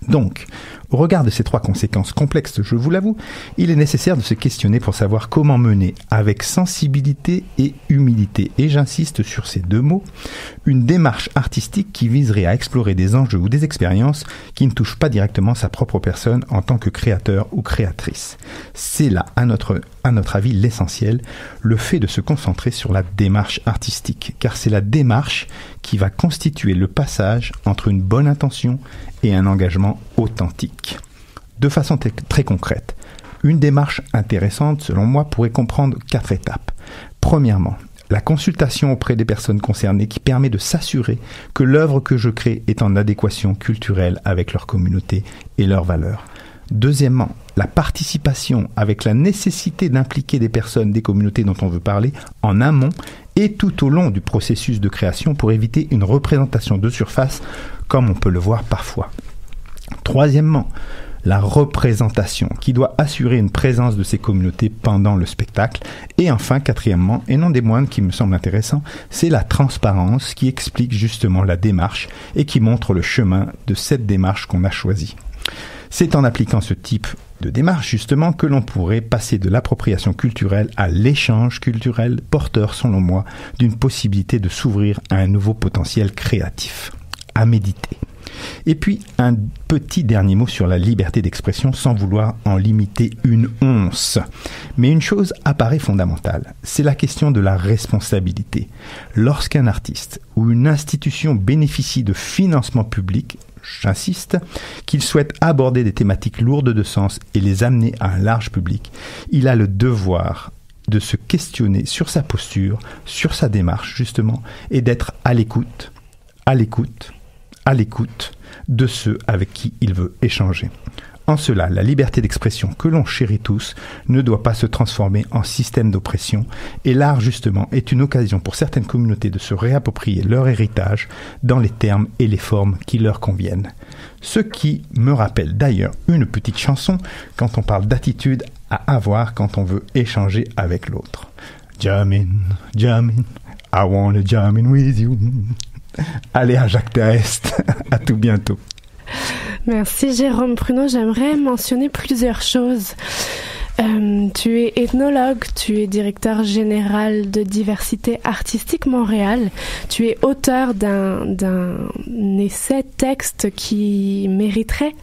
Donc, au regard de ces trois conséquences complexes, je vous l'avoue, il est nécessaire de se questionner pour savoir comment mener, avec sensibilité et humilité, et j'insiste sur ces deux mots, une démarche artistique qui viserait à explorer des enjeux ou des expériences qui ne touchent pas directement sa propre personne en tant que créateur ou créatrice. C'est là, à notre avis, l'essentiel, le fait de se concentrer sur la démarche artistique, car c'est la démarche qui va constituer le passage entre une bonne intention et un engagement authentique. De façon très concrète, une démarche intéressante, selon moi, pourrait comprendre 4 étapes. Premièrement, la consultation auprès des personnes concernées qui permet de s'assurer que l'œuvre que je crée est en adéquation culturelle avec leur communauté et leurs valeurs. Deuxièmement, la participation avec la nécessité d'impliquer des personnes des communautés dont on veut parler en amont et tout au long du processus de création pour éviter une représentation de surface comme on peut le voir parfois. Troisièmement, la représentation qui doit assurer une présence de ces communautés pendant le spectacle. Et enfin, quatrièmement, et non des moindres qui me semble intéressant, c'est la transparence qui explique justement la démarche et qui montre le chemin de cette démarche qu'on a choisie. C'est en appliquant ce type de démarche, justement, que l'on pourrait passer de l'appropriation culturelle à l'échange culturel, porteur, selon moi, d'une possibilité de s'ouvrir à un nouveau potentiel créatif. À méditer. Et puis, un petit dernier mot sur la liberté d'expression sans vouloir en limiter une once. Mais une chose apparaît fondamentale, c'est la question de la responsabilité. Lorsqu'un artiste ou une institution bénéficie de financement public, j'insiste, qu'il souhaite aborder des thématiques lourdes de sens et les amener à un large public, il a le devoir de se questionner sur sa posture, sur sa démarche justement, et d'être à l'écoute de ceux avec qui il veut échanger. En cela, la liberté d'expression que l'on chérit tous ne doit pas se transformer en système d'oppression, et l'art justement est une occasion pour certaines communautés de se réapproprier leur héritage dans les termes et les formes qui leur conviennent. Ce qui me rappelle d'ailleurs une petite chanson quand on parle d'attitude à avoir quand on veut échanger avec l'autre. Jamin, I wanna jam in with you. Allez à Jacques Terrestre, à tout bientôt. Merci Jérôme Pruneau, j'aimerais mentionner plusieurs choses. Tu es ethnologue, tu es directeur général de Diversité Artistique Montréal, tu es auteur d'un essai-texte qui mériterait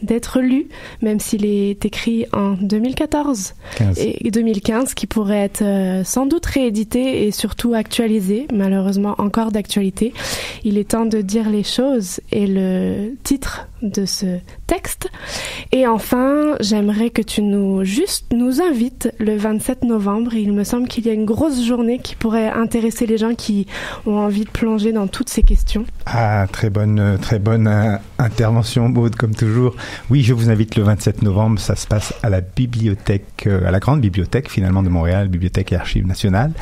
d'être lu, même s'il est écrit en 2014 et 2015, qui pourrait être sans doute réédité et surtout actualisé, malheureusement encore d'actualité. Il est temps de dire les choses et le titre de ce texte. Et enfin, j'aimerais que tu nous invites le 27 novembre. Il me semble qu'il y a une grosse journée qui pourrait intéresser les gens qui ont envie de plonger dans toutes ces questions. Ah, très bonne intervention, Maud, comme toujours. Oui, je vous invite le 27 novembre. Ça se passe à la bibliothèque, à la grande bibliothèque finalement de Montréal, Bibliothèque et Archives nationales.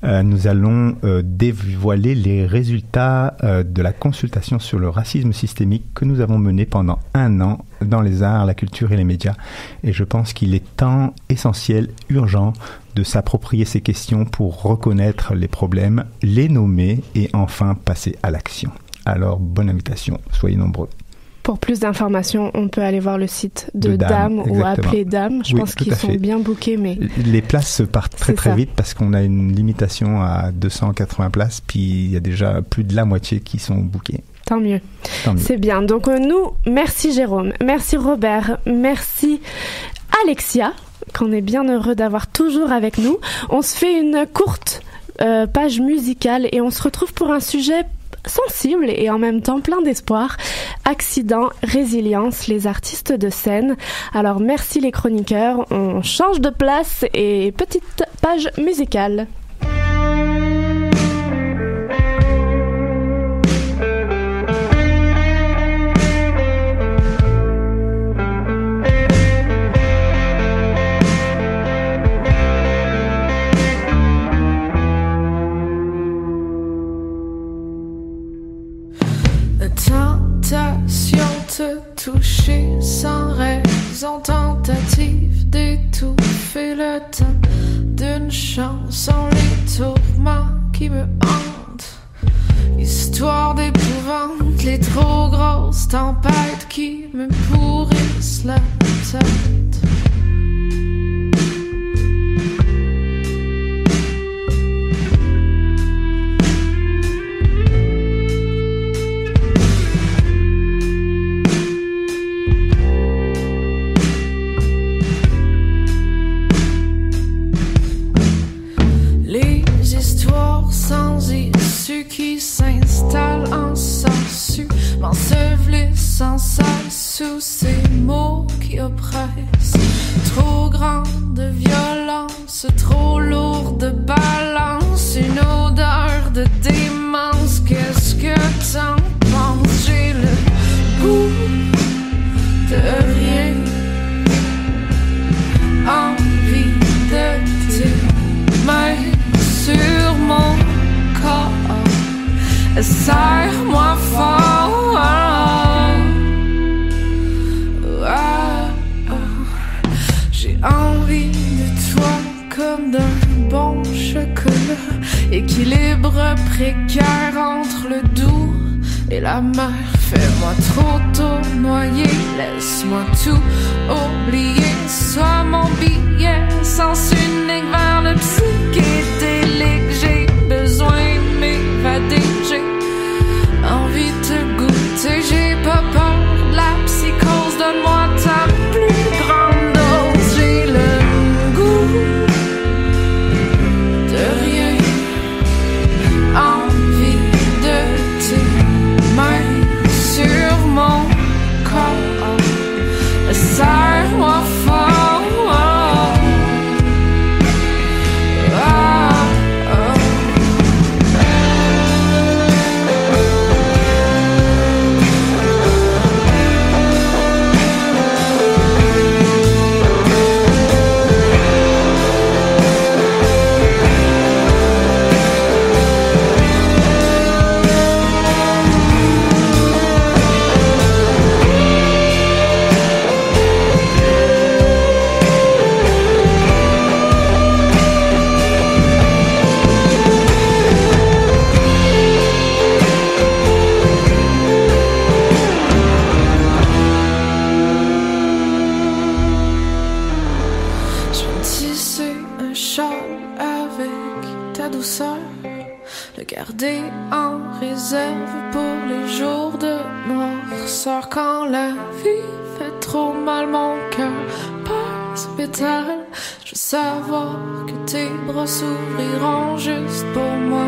Nous allons dévoiler les résultats de la consultation sur le racisme systémique que nous avons menée pendant 1 an dans les arts, la culture et les médias. Et je pense qu'il est temps, essentiel, urgent de s'approprier ces questions pour reconnaître les problèmes, les nommer et enfin passer à l'action. Alors, bonne invitation, soyez nombreux. Pour plus d'informations, on peut aller voir le site de Dame ou appeler Dame. Je pense qu'ils sont bien bookés, mais... Les places partent très vite parce qu'on a une limitation à 280 places, puis il y a déjà plus de la moitié qui sont bookées. Tant mieux. C'est bien. Donc merci Jérôme, merci Robert, merci Alexia, qu'on est bien heureux d'avoir toujours avec nous. On se fait une courte page musicale et on se retrouve pour un sujet sensible et en même temps plein d'espoir. Accident, résilience, les artistes de scène. Alors merci les chroniqueurs, on change de place et petite page musicale. Tentation te toucher sans raison, tentative d'étouffer le temps d'une chanson, les tourments qui me hantent, histoire d'épouvante, les trop grosses tempêtes qui me pourrissent la tête. Sans issue qui s'installe en sensu, m'ensevelissent sans cesse sous ces mots qui oppressent. Trop grande violence, trop lourde balance, une odeur de démence. Qu'est-ce que t'en penses? J'ai le goût de rien, envie de tes mains sur mon corps, serre-moi fort. J'ai envie de toi comme d'un bon chocolat, équilibre précaire entre le doux et la mer. Fais-moi trop tournoyer, laisse-moi tout oublier. Sois mon billet, sens unique vers le psychédélique. J'ai besoin de m'évader, j'ai envie de te goûter. J'ai pas peur de la psychose, donne-moi ta plus grande dose. J'ai le goût de rien, envie de tes mains sur mon corps, serre-moi fort. Garder en réserve pour les jours de noirceur. Quand la vie fait trop mal, mon cœur passe pétale. Je veux savoir que tes bras s'ouvriront juste pour moi.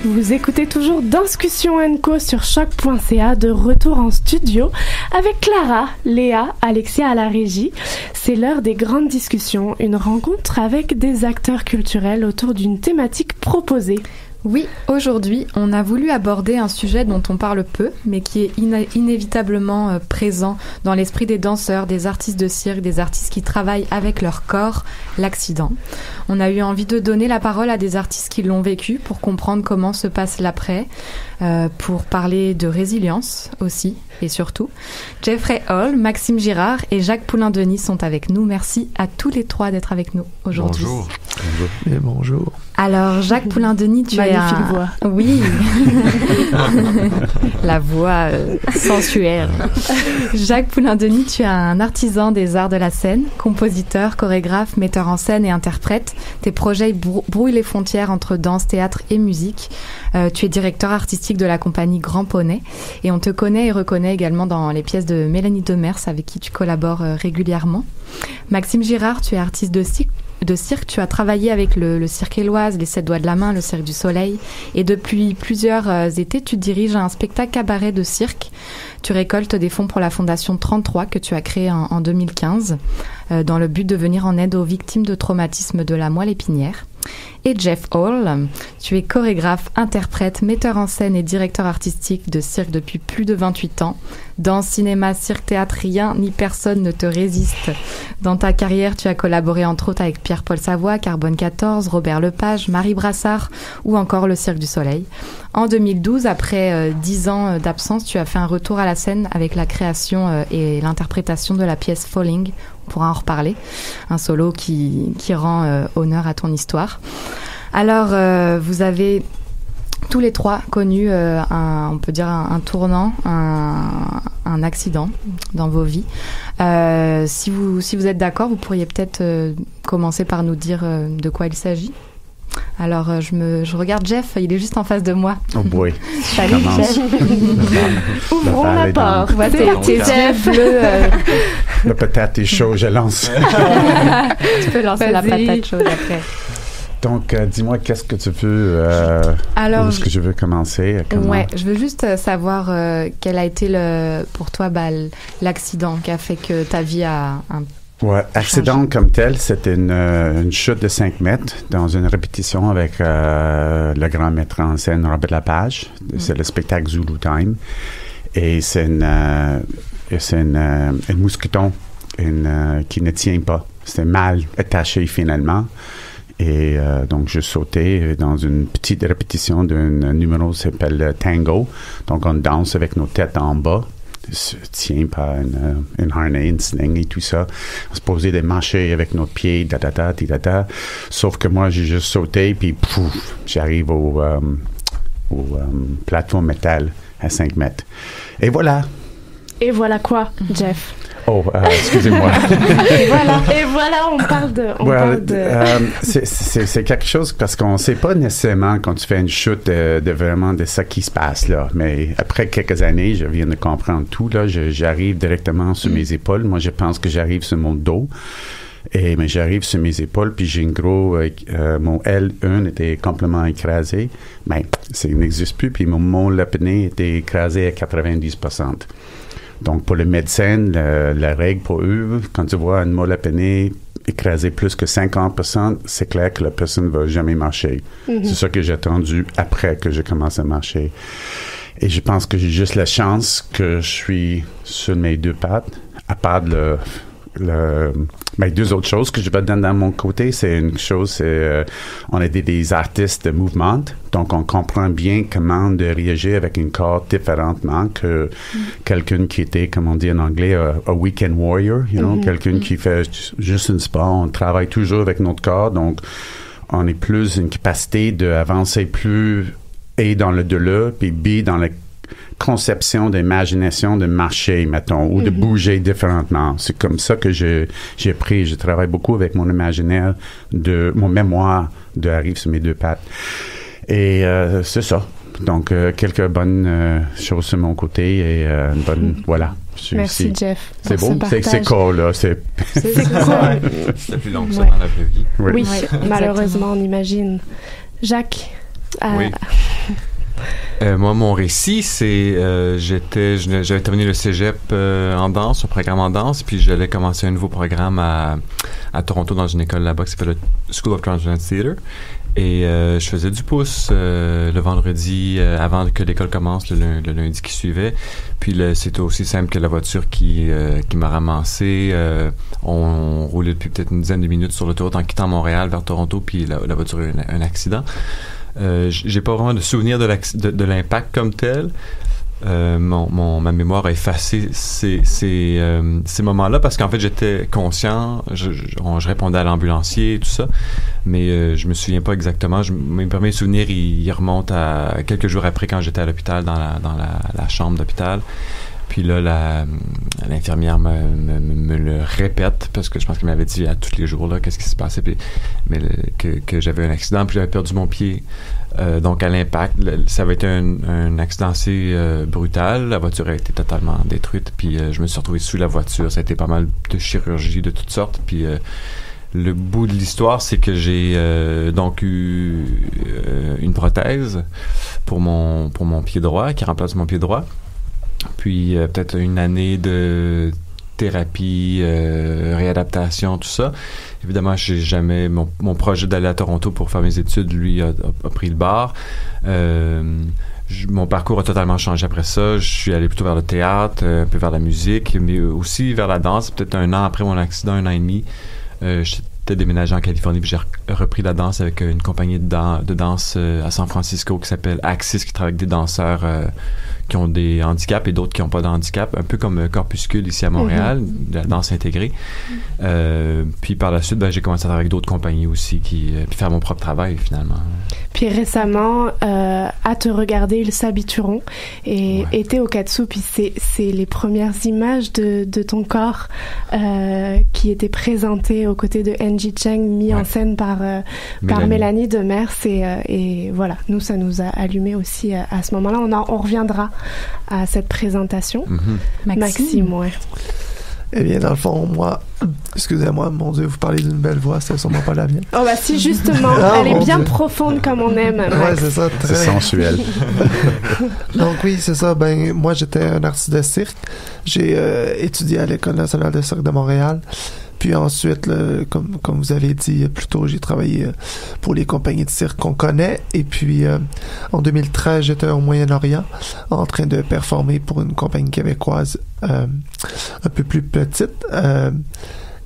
Vous écoutez toujours Danscussion & sur choc.ca, de retour en studio avec Clara, Léa, Alexia à la régie. C'est l'heure des grandes discussions, une rencontre avec des acteurs culturels autour d'une thématique proposée. Oui, aujourd'hui, on a voulu aborder un sujet dont on parle peu, mais qui est inévitablement présent dans l'esprit des danseurs, des artistes de cirque, des artistes qui travaillent avec leur corps, l'accident. On a eu envie de donner la parole à des artistes qui l'ont vécu pour comprendre comment se passe l'après, pour parler de résilience aussi et surtout. Jeffrey Hall, Maxime Girard et Jacques Poulain-Denis sont avec nous. Merci à tous les trois d'être avec nous aujourd'hui. Bonjour. Et bonjour. Alors, Jacques Poulain-Denis, tu es magnifique voix. Oui. La voix sensuelle. Jacques Poulain-Denis, tu es un artisan des arts de la scène, compositeur, chorégraphe, metteur en scène et interprète. Tes projets brouillent les frontières entre danse, théâtre et musique. Tu es directeur artistique de la compagnie Grand Poney et on te connaît et reconnaît également dans les pièces de Mélanie Demers avec qui tu collabores régulièrement. Maxime Girard, tu es artiste de cirque. Tu as travaillé avec le Cirque Éloise, les 7 doigts de la main, le Cirque du Soleil. Et depuis plusieurs étés, tu diriges un spectacle cabaret de cirque. Tu récoltes des fonds pour la Fondation 33 que tu as créée en 2015 dans le but de venir en aide aux victimes de traumatisme de la moelle épinière. Et Jeff Hall, tu es chorégraphe, interprète, metteur en scène et directeur artistique de cirque depuis plus de 28 ans. Dans cinéma, cirque, théâtre, rien ni personne ne te résiste. Dans ta carrière, tu as collaboré entre autres avec Pierre-Paul Savoie, Carbone 14, Robert Lepage, Marie Brassard ou encore le Cirque du Soleil. En 2012, après 10 ans d'absence, tu as fait un retour à la scène avec la création et l'interprétation de la pièce Falling. On pourra en reparler. Un solo qui rend honneur à ton histoire. Alors, vous avez tous les trois connu on peut dire un tournant, un accident dans vos vies. Si vous êtes d'accord, vous pourriez peut-être commencer par nous dire de quoi il s'agit. Alors, je regarde Jeff, il est juste en face de moi. Oh boy. Salut, Jeff. Ouvrons la porte. C'est Jeff, le patate est chaud, je lance. Tu peux lancer la patate chaude après. Donc, dis-moi, qu'est-ce que tu veux... Alors, où est-ce que je veux commencer? Ouais, je veux juste savoir quel a été pour toi l'accident qui a fait que ta vie a Ouais, accident comme tel, c'était une chute de 5 mètres dans une répétition avec le grand metteur en scène Robert Lepage. C'est le spectacle Zulu Time. Et c'est une mousqueton qui ne tient pas. C'était mal attaché finalement. Et donc, je sautais dans une petite répétition d'un numéro qui s'appelle Tango. Donc, on danse avec nos têtes en bas. Se tient par une harnais, une sling et tout ça. On se posait des marcher avec nos pieds, da-da-da. Sauf que moi, j'ai juste sauté, puis pouf, j'arrive au plateforme métal à 5 mètres. Et voilà. Et voilà quoi, Jeff? Oh, excusez-moi. Et voilà, on parle de... C'est quelque chose parce qu'on ne sait pas nécessairement quand tu fais une chute de vraiment de ça qui se passe là. Mais après quelques années, je viens de comprendre tout là. J'arrive directement sur mes épaules. Moi, je pense que j'arrive sur mon dos. Mais j'arrive sur mes épaules, puis j'ai mon L1 était complètement écrasé. Mais ça n'existe plus. Puis mon lapinée était écrasé à 90%. Donc, pour le médecin, la règle pour eux, quand tu vois une moelle épinée écrasée plus que 50%, c'est clair que la personne ne va jamais marcher. Mm-hmm. C'est ça que j'ai attendu après que je commence à marcher. Et je pense que j'ai juste la chance que je suis sur mes 2 pattes, à part mais 2 autres choses que je vais donner dans mon côté, c'est une chose, on est des artistes de mouvement, donc on comprend bien comment de réagir avec un corps différemment que quelqu'un qui était, comme on dit en anglais, a weekend warrior, quelqu'un qui fait juste un sport. On travaille toujours avec notre corps, donc on est plus une capacité d'avancer plus A dans le delà, puis B dans la conception d'imagination de marcher, mettons, ou de bouger différemment. C'est comme ça que j'ai appris. Je travaille beaucoup avec mon imaginaire, mon mémoire d'arrive sur mes 2 pattes. Et c'est ça. Donc, quelques bonnes choses sur mon côté et une bonne... Voilà. Merci, Jeff. C'est beau. C'est cool, là. C'est cool. C'était plus long que ça dans la vraie vie. Oui, malheureusement, on imagine. Jacques? Oui. Moi, mon récit, c'est j'avais terminé le cégep en danse, un programme en danse, puis j'allais commencer un nouveau programme à Toronto dans une école là-bas qui s'appelle le School of Transgender Theatre. Et je faisais du pouce le vendredi avant que l'école commence, le lundi qui suivait. Puis c'était aussi simple que la voiture qui m'a ramassé. On roulait depuis peut-être une dizaine de minutes sur l'autoroute en quittant Montréal vers Toronto, puis la voiture a eu un accident. J'ai pas vraiment de souvenir de l'impact comme tel, ma mémoire a effacé ces moments-là parce qu'en fait j'étais conscient, je répondais à l'ambulancier et tout ça, mais je me souviens pas exactement. Mes premiers souvenirs ils remontent à quelques jours après quand j'étais à l'hôpital dans la chambre d'hôpital. Puis là, l'infirmière me le répète parce que je pense qu'elle m'avait dit à tous les jours là qu'est-ce qui se passait, que j'avais un accident, puis j'avais perdu mon pied. Donc à l'impact, ça avait été un accident assez brutal. La voiture a été totalement détruite, puis je me suis retrouvé sous la voiture. Ça a été pas mal de chirurgie de toutes sortes. Puis le bout de l'histoire, c'est que j'ai donc eu une prothèse pour mon pied droit qui remplace mon pied droit. Puis peut-être une année de thérapie, réadaptation, tout ça. Évidemment, j'ai jamais... Mon projet d'aller à Toronto pour faire mes études, lui, a pris le bar. Mon parcours a totalement changé après ça. Je suis allé plutôt vers le théâtre, un peu vers la musique, mais aussi vers la danse. Peut-être un an après mon accident, 1 an et demi, j'étais déménagé en Californie, puis j'ai repris la danse avec une compagnie de danse à San Francisco qui s'appelle Axis, qui travaille avec des danseurs qui ont des handicaps et d'autres qui n'ont pas de handicap, un peu comme Corpuscule ici à Montréal, de la danse intégrée. Puis par la suite, j'ai commencé à travailler avec d'autres compagnies aussi, puis faire mon propre travail finalement. Puis récemment, À te regarder, ils s'habitueront, et était au Katsu, puis c'est les premières images de ton corps qui étaient présentées aux côtés de Angie Cheng, mis en scène par Mélanie Demers, et voilà, nous, ça nous a allumé aussi à ce moment-là. On reviendra à cette présentation. Maxime, ouais. Eh bien, dans le fond, moi, excusez-moi, mon Dieu, vous parlez d'une belle voix, c'est sûrement pas la mienne. Oh, bah si, justement, elle est bien profonde comme on aime. Max. Ouais, c'est ça. C'est sensuel. Donc oui, c'est ça. Ben, moi, j'étais un artiste de cirque. J'ai étudié à l'École nationale de cirque de Montréal. Puis ensuite, comme vous avez dit plus tôt, j'ai travaillé pour les compagnies de cirque qu'on connaît. Et puis, en 2013, j'étais au Moyen-Orient en train de performer pour une compagnie québécoise un peu plus petite.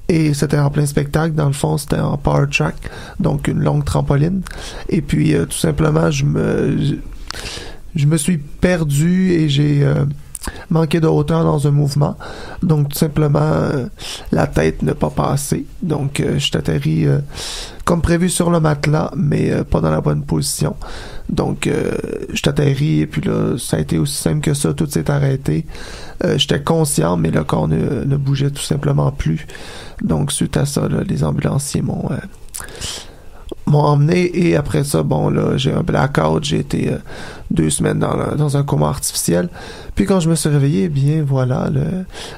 Et c'était en plein spectacle. Dans le fond, c'était en power track, donc une longue trampoline. Et puis, tout simplement, je me suis perdu et j'ai... manquer de hauteur dans un mouvement, donc tout simplement la tête n'a pas passé, donc je t'atterris comme prévu sur le matelas, mais pas dans la bonne position, donc je t'atterris et puis là ça a été aussi simple que ça, tout s'est arrêté. J'étais conscient, mais le corps ne bougeait tout simplement plus, donc suite à ça là, les ambulanciers m'ont emmené, et après ça, bon là, j'ai un blackout, j'ai été 2 semaines dans un coma artificiel, puis quand je me suis réveillé, eh bien voilà,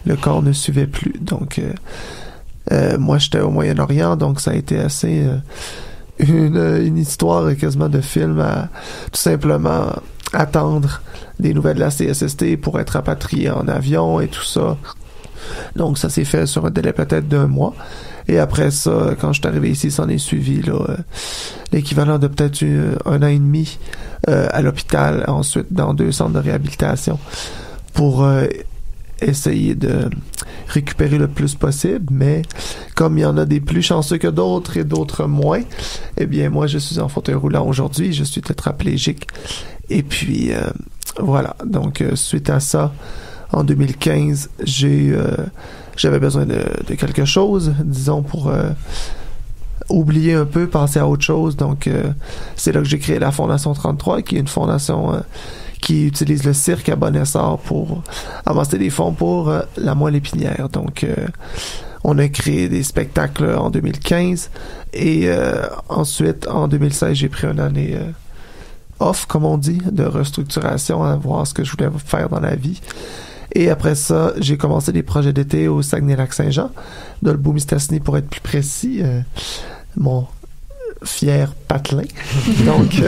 le corps ne suivait plus, donc moi j'étais au Moyen-Orient, donc ça a été assez une histoire quasiment de film à tout simplement attendre des nouvelles de la CSST pour être rapatrié en avion et tout ça. Donc ça s'est fait sur un délai peut-être d'1 mois. Et après ça, quand je suis arrivé ici, ça en est suivi là, l'équivalent de peut-être 1 an et demi à l'hôpital, ensuite dans 2 centres de réhabilitation pour essayer de récupérer le plus possible. Mais comme il y en a des plus chanceux que d'autres et d'autres moins, eh bien moi je suis en fauteuil roulant aujourd'hui, je suis tétraplégique. Et puis voilà, donc suite à ça, en 2015, j'avais besoin de quelque chose, disons, pour oublier un peu, penser à autre chose. Donc, c'est là que j'ai créé la Fondation 33, qui est une fondation qui utilise le cirque à bon essor pour amasser des fonds pour la moelle épinière. Donc, on a créé des spectacles en 2015 et ensuite, en 2016, j'ai pris une année off, comme on dit, de restructuration, à voir ce que je voulais faire dans la vie. Et après ça, j'ai commencé des projets d'été au Saguenay-Lac-Saint-Jean, Dolbeau-Mistassini pour être plus précis, mon fier patelin. Donc,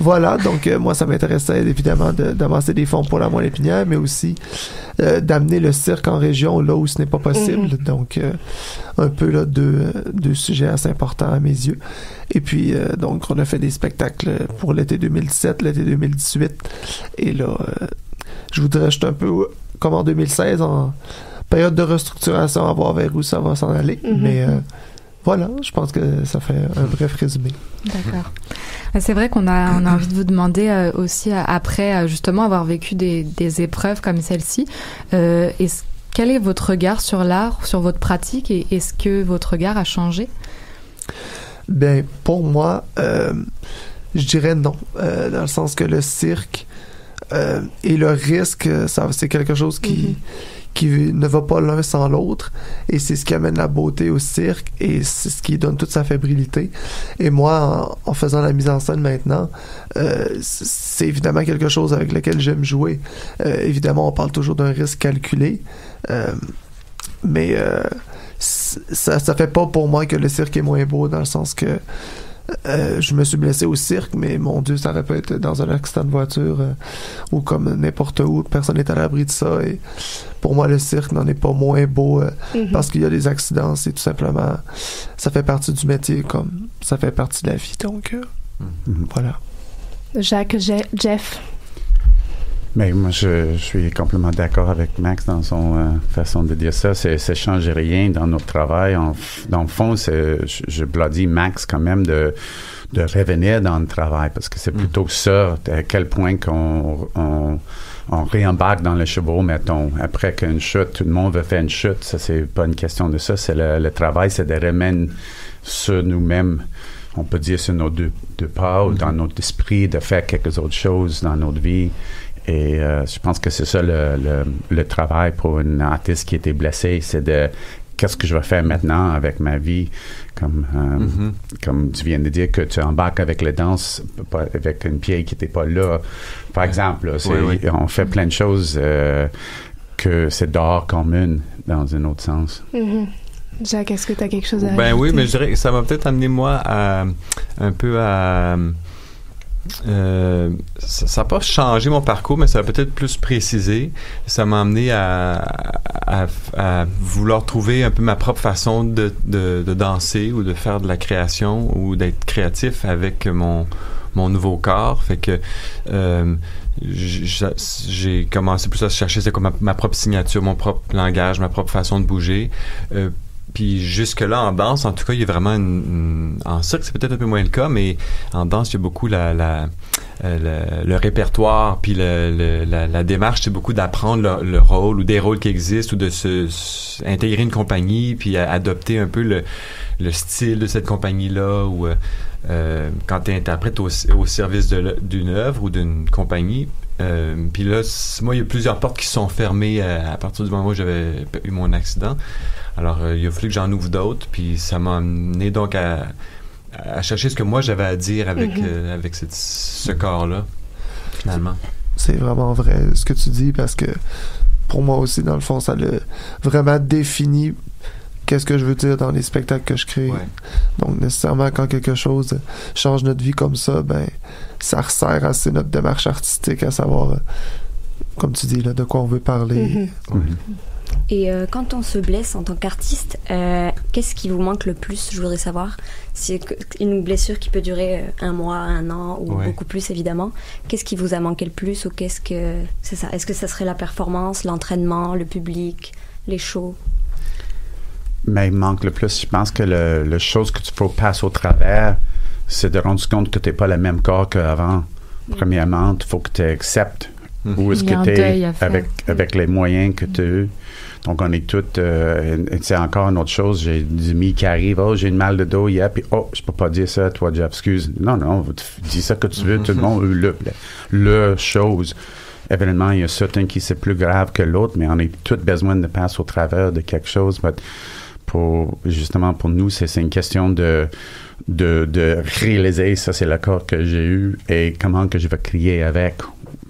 voilà, donc moi ça m'intéressait évidemment d'avancer des fonds pour la moelle épinière, mais aussi d'amener le cirque en région là où ce n'est pas possible. Donc, un peu là deux sujets assez importants à mes yeux. Et puis, donc, on a fait des spectacles pour l'été 2017, l'été 2018, et là... je voudrais juste un peu comme en 2016, en période de restructuration, à voir vers où ça va s'en aller. Mais voilà, je pense que ça fait un bref résumé. D'accord. C'est vrai qu'on a envie de vous demander aussi, après justement avoir vécu des épreuves comme celle-ci, quel est votre regard sur l'art, sur votre pratique, et est-ce que votre regard a changé? Ben, pour moi, je dirais non, dans le sens que le cirque et le risque, c'est quelque chose qui ne va pas l'un sans l'autre, et c'est ce qui amène la beauté au cirque, et c'est ce qui donne toute sa fébrilité. Et moi, en faisant la mise en scène maintenant, c'est évidemment quelque chose avec lequel j'aime jouer. Évidemment, on parle toujours d'un risque calculé, mais ça fait pas pour moi que le cirque est moins beau, dans le sens que je me suis blessé au cirque, mais mon Dieu, ça aurait pu être dans un accident de voiture ou comme n'importe où, personne n'est à l'abri de ça. Et pour moi, le cirque n'en est pas moins beau parce qu'il y a des accidents. C'est tout simplement, ça fait partie du métier, comme ça fait partie de la vie. Donc, voilà. Jacques, Jeff. Mais moi, je suis complètement d'accord avec Max dans son façon de dire ça. Ça change rien dans notre travail. Dans le fond, je bloodie Max quand même de revenir dans le travail, parce que c'est plutôt ça, à quel point qu'on réembarque dans le chevaux, mettons. Après qu'une chute, tout le monde veut faire une chute. Ça, c'est pas une question de ça. C'est le travail, c'est de remettre sur nous-mêmes. On peut dire sur nos deux pas ou dans notre esprit, de faire quelques autres choses dans notre vie. Et je pense que c'est ça le travail pour une artiste qui a été blessée, c'est de qu'est-ce que je vais faire maintenant avec ma vie, comme tu viens de dire que tu embarques avec la danse, avec une pied qui n'était pas là, par exemple. Là, on fait plein de choses que c'est dehors commune dans un autre sens. Jacques, est-ce que tu as quelque chose à ajouter? Oui, mais je dirais que ça m'a peut-être amené moi un peu à ça n'a pas changé mon parcours, mais ça a peut-être plus précisé. Ça m'a amené à vouloir trouver un peu ma propre façon de danser ou de faire de la création ou d'être créatif avec mon nouveau corps. Fait que j'ai commencé plus à chercher c'est quoi ma propre signature, mon propre langage, ma propre façon de bouger. Puis jusque-là, en danse, en tout cas, il y a vraiment en cirque, c'est peut-être un peu moins le cas, mais en danse, il y a beaucoup le répertoire, puis la démarche, c'est beaucoup d'apprendre le rôle ou des rôles qui existent, ou de intégrer une compagnie, puis adopter un peu le style de cette compagnie-là, ou quand tu es interprète au service d'une œuvre ou d'une compagnie. Puis là, moi, il y a plusieurs portes qui se sont fermées à partir du moment où j'avais eu mon accident. Alors, il a fallu que j'en ouvre d'autres, puis ça m'a amené donc à chercher ce que moi j'avais à dire avec ce corps-là, finalement. C'est vraiment vrai ce que tu dis, parce que pour moi aussi, dans le fond, ça l'a vraiment défini qu'est-ce que je veux dire dans les spectacles que je crée. Ouais. Donc, nécessairement, quand quelque chose change notre vie comme ça, ben, ça resserre assez notre démarche artistique, à savoir, comme tu dis, là, de quoi on veut parler. Et quand on se blesse en tant qu'artiste, qu'est-ce qui vous manque le plus? Je voudrais savoir. C'est une blessure qui peut durer 1 mois, 1 an ou beaucoup plus, évidemment. Qu'est-ce qui vous a manqué le plus, ou qu'est-ce que c'est ça? Est-ce que ça serait la performance, l'entraînement, le public, les shows? Mais il manque le plus. Je pense que la chose que tu faut passer au travers, c'est de rendre compte que tu n'es pas le même corps qu'avant. Premièrement, il faut que tu acceptes où est-ce que tu es avec les moyens que tu as eu. Donc, on est tous... c'est encore une autre chose. J'ai des amis qui arrivent. « Oh, j'ai une mal de dos hier. » Puis « Oh, je peux pas dire ça, toi, Jeff. Excuse. » Non, dis ça que tu veux. Tout le monde a le chose. Évidemment, il y a certains qui c'est plus grave que l'autre, mais on a tous besoin de passer au travers de quelque chose. Mais justement, pour nous, c'est une question de réaliser, ça, c'est le corps que j'ai eu et comment que je vais crier avec.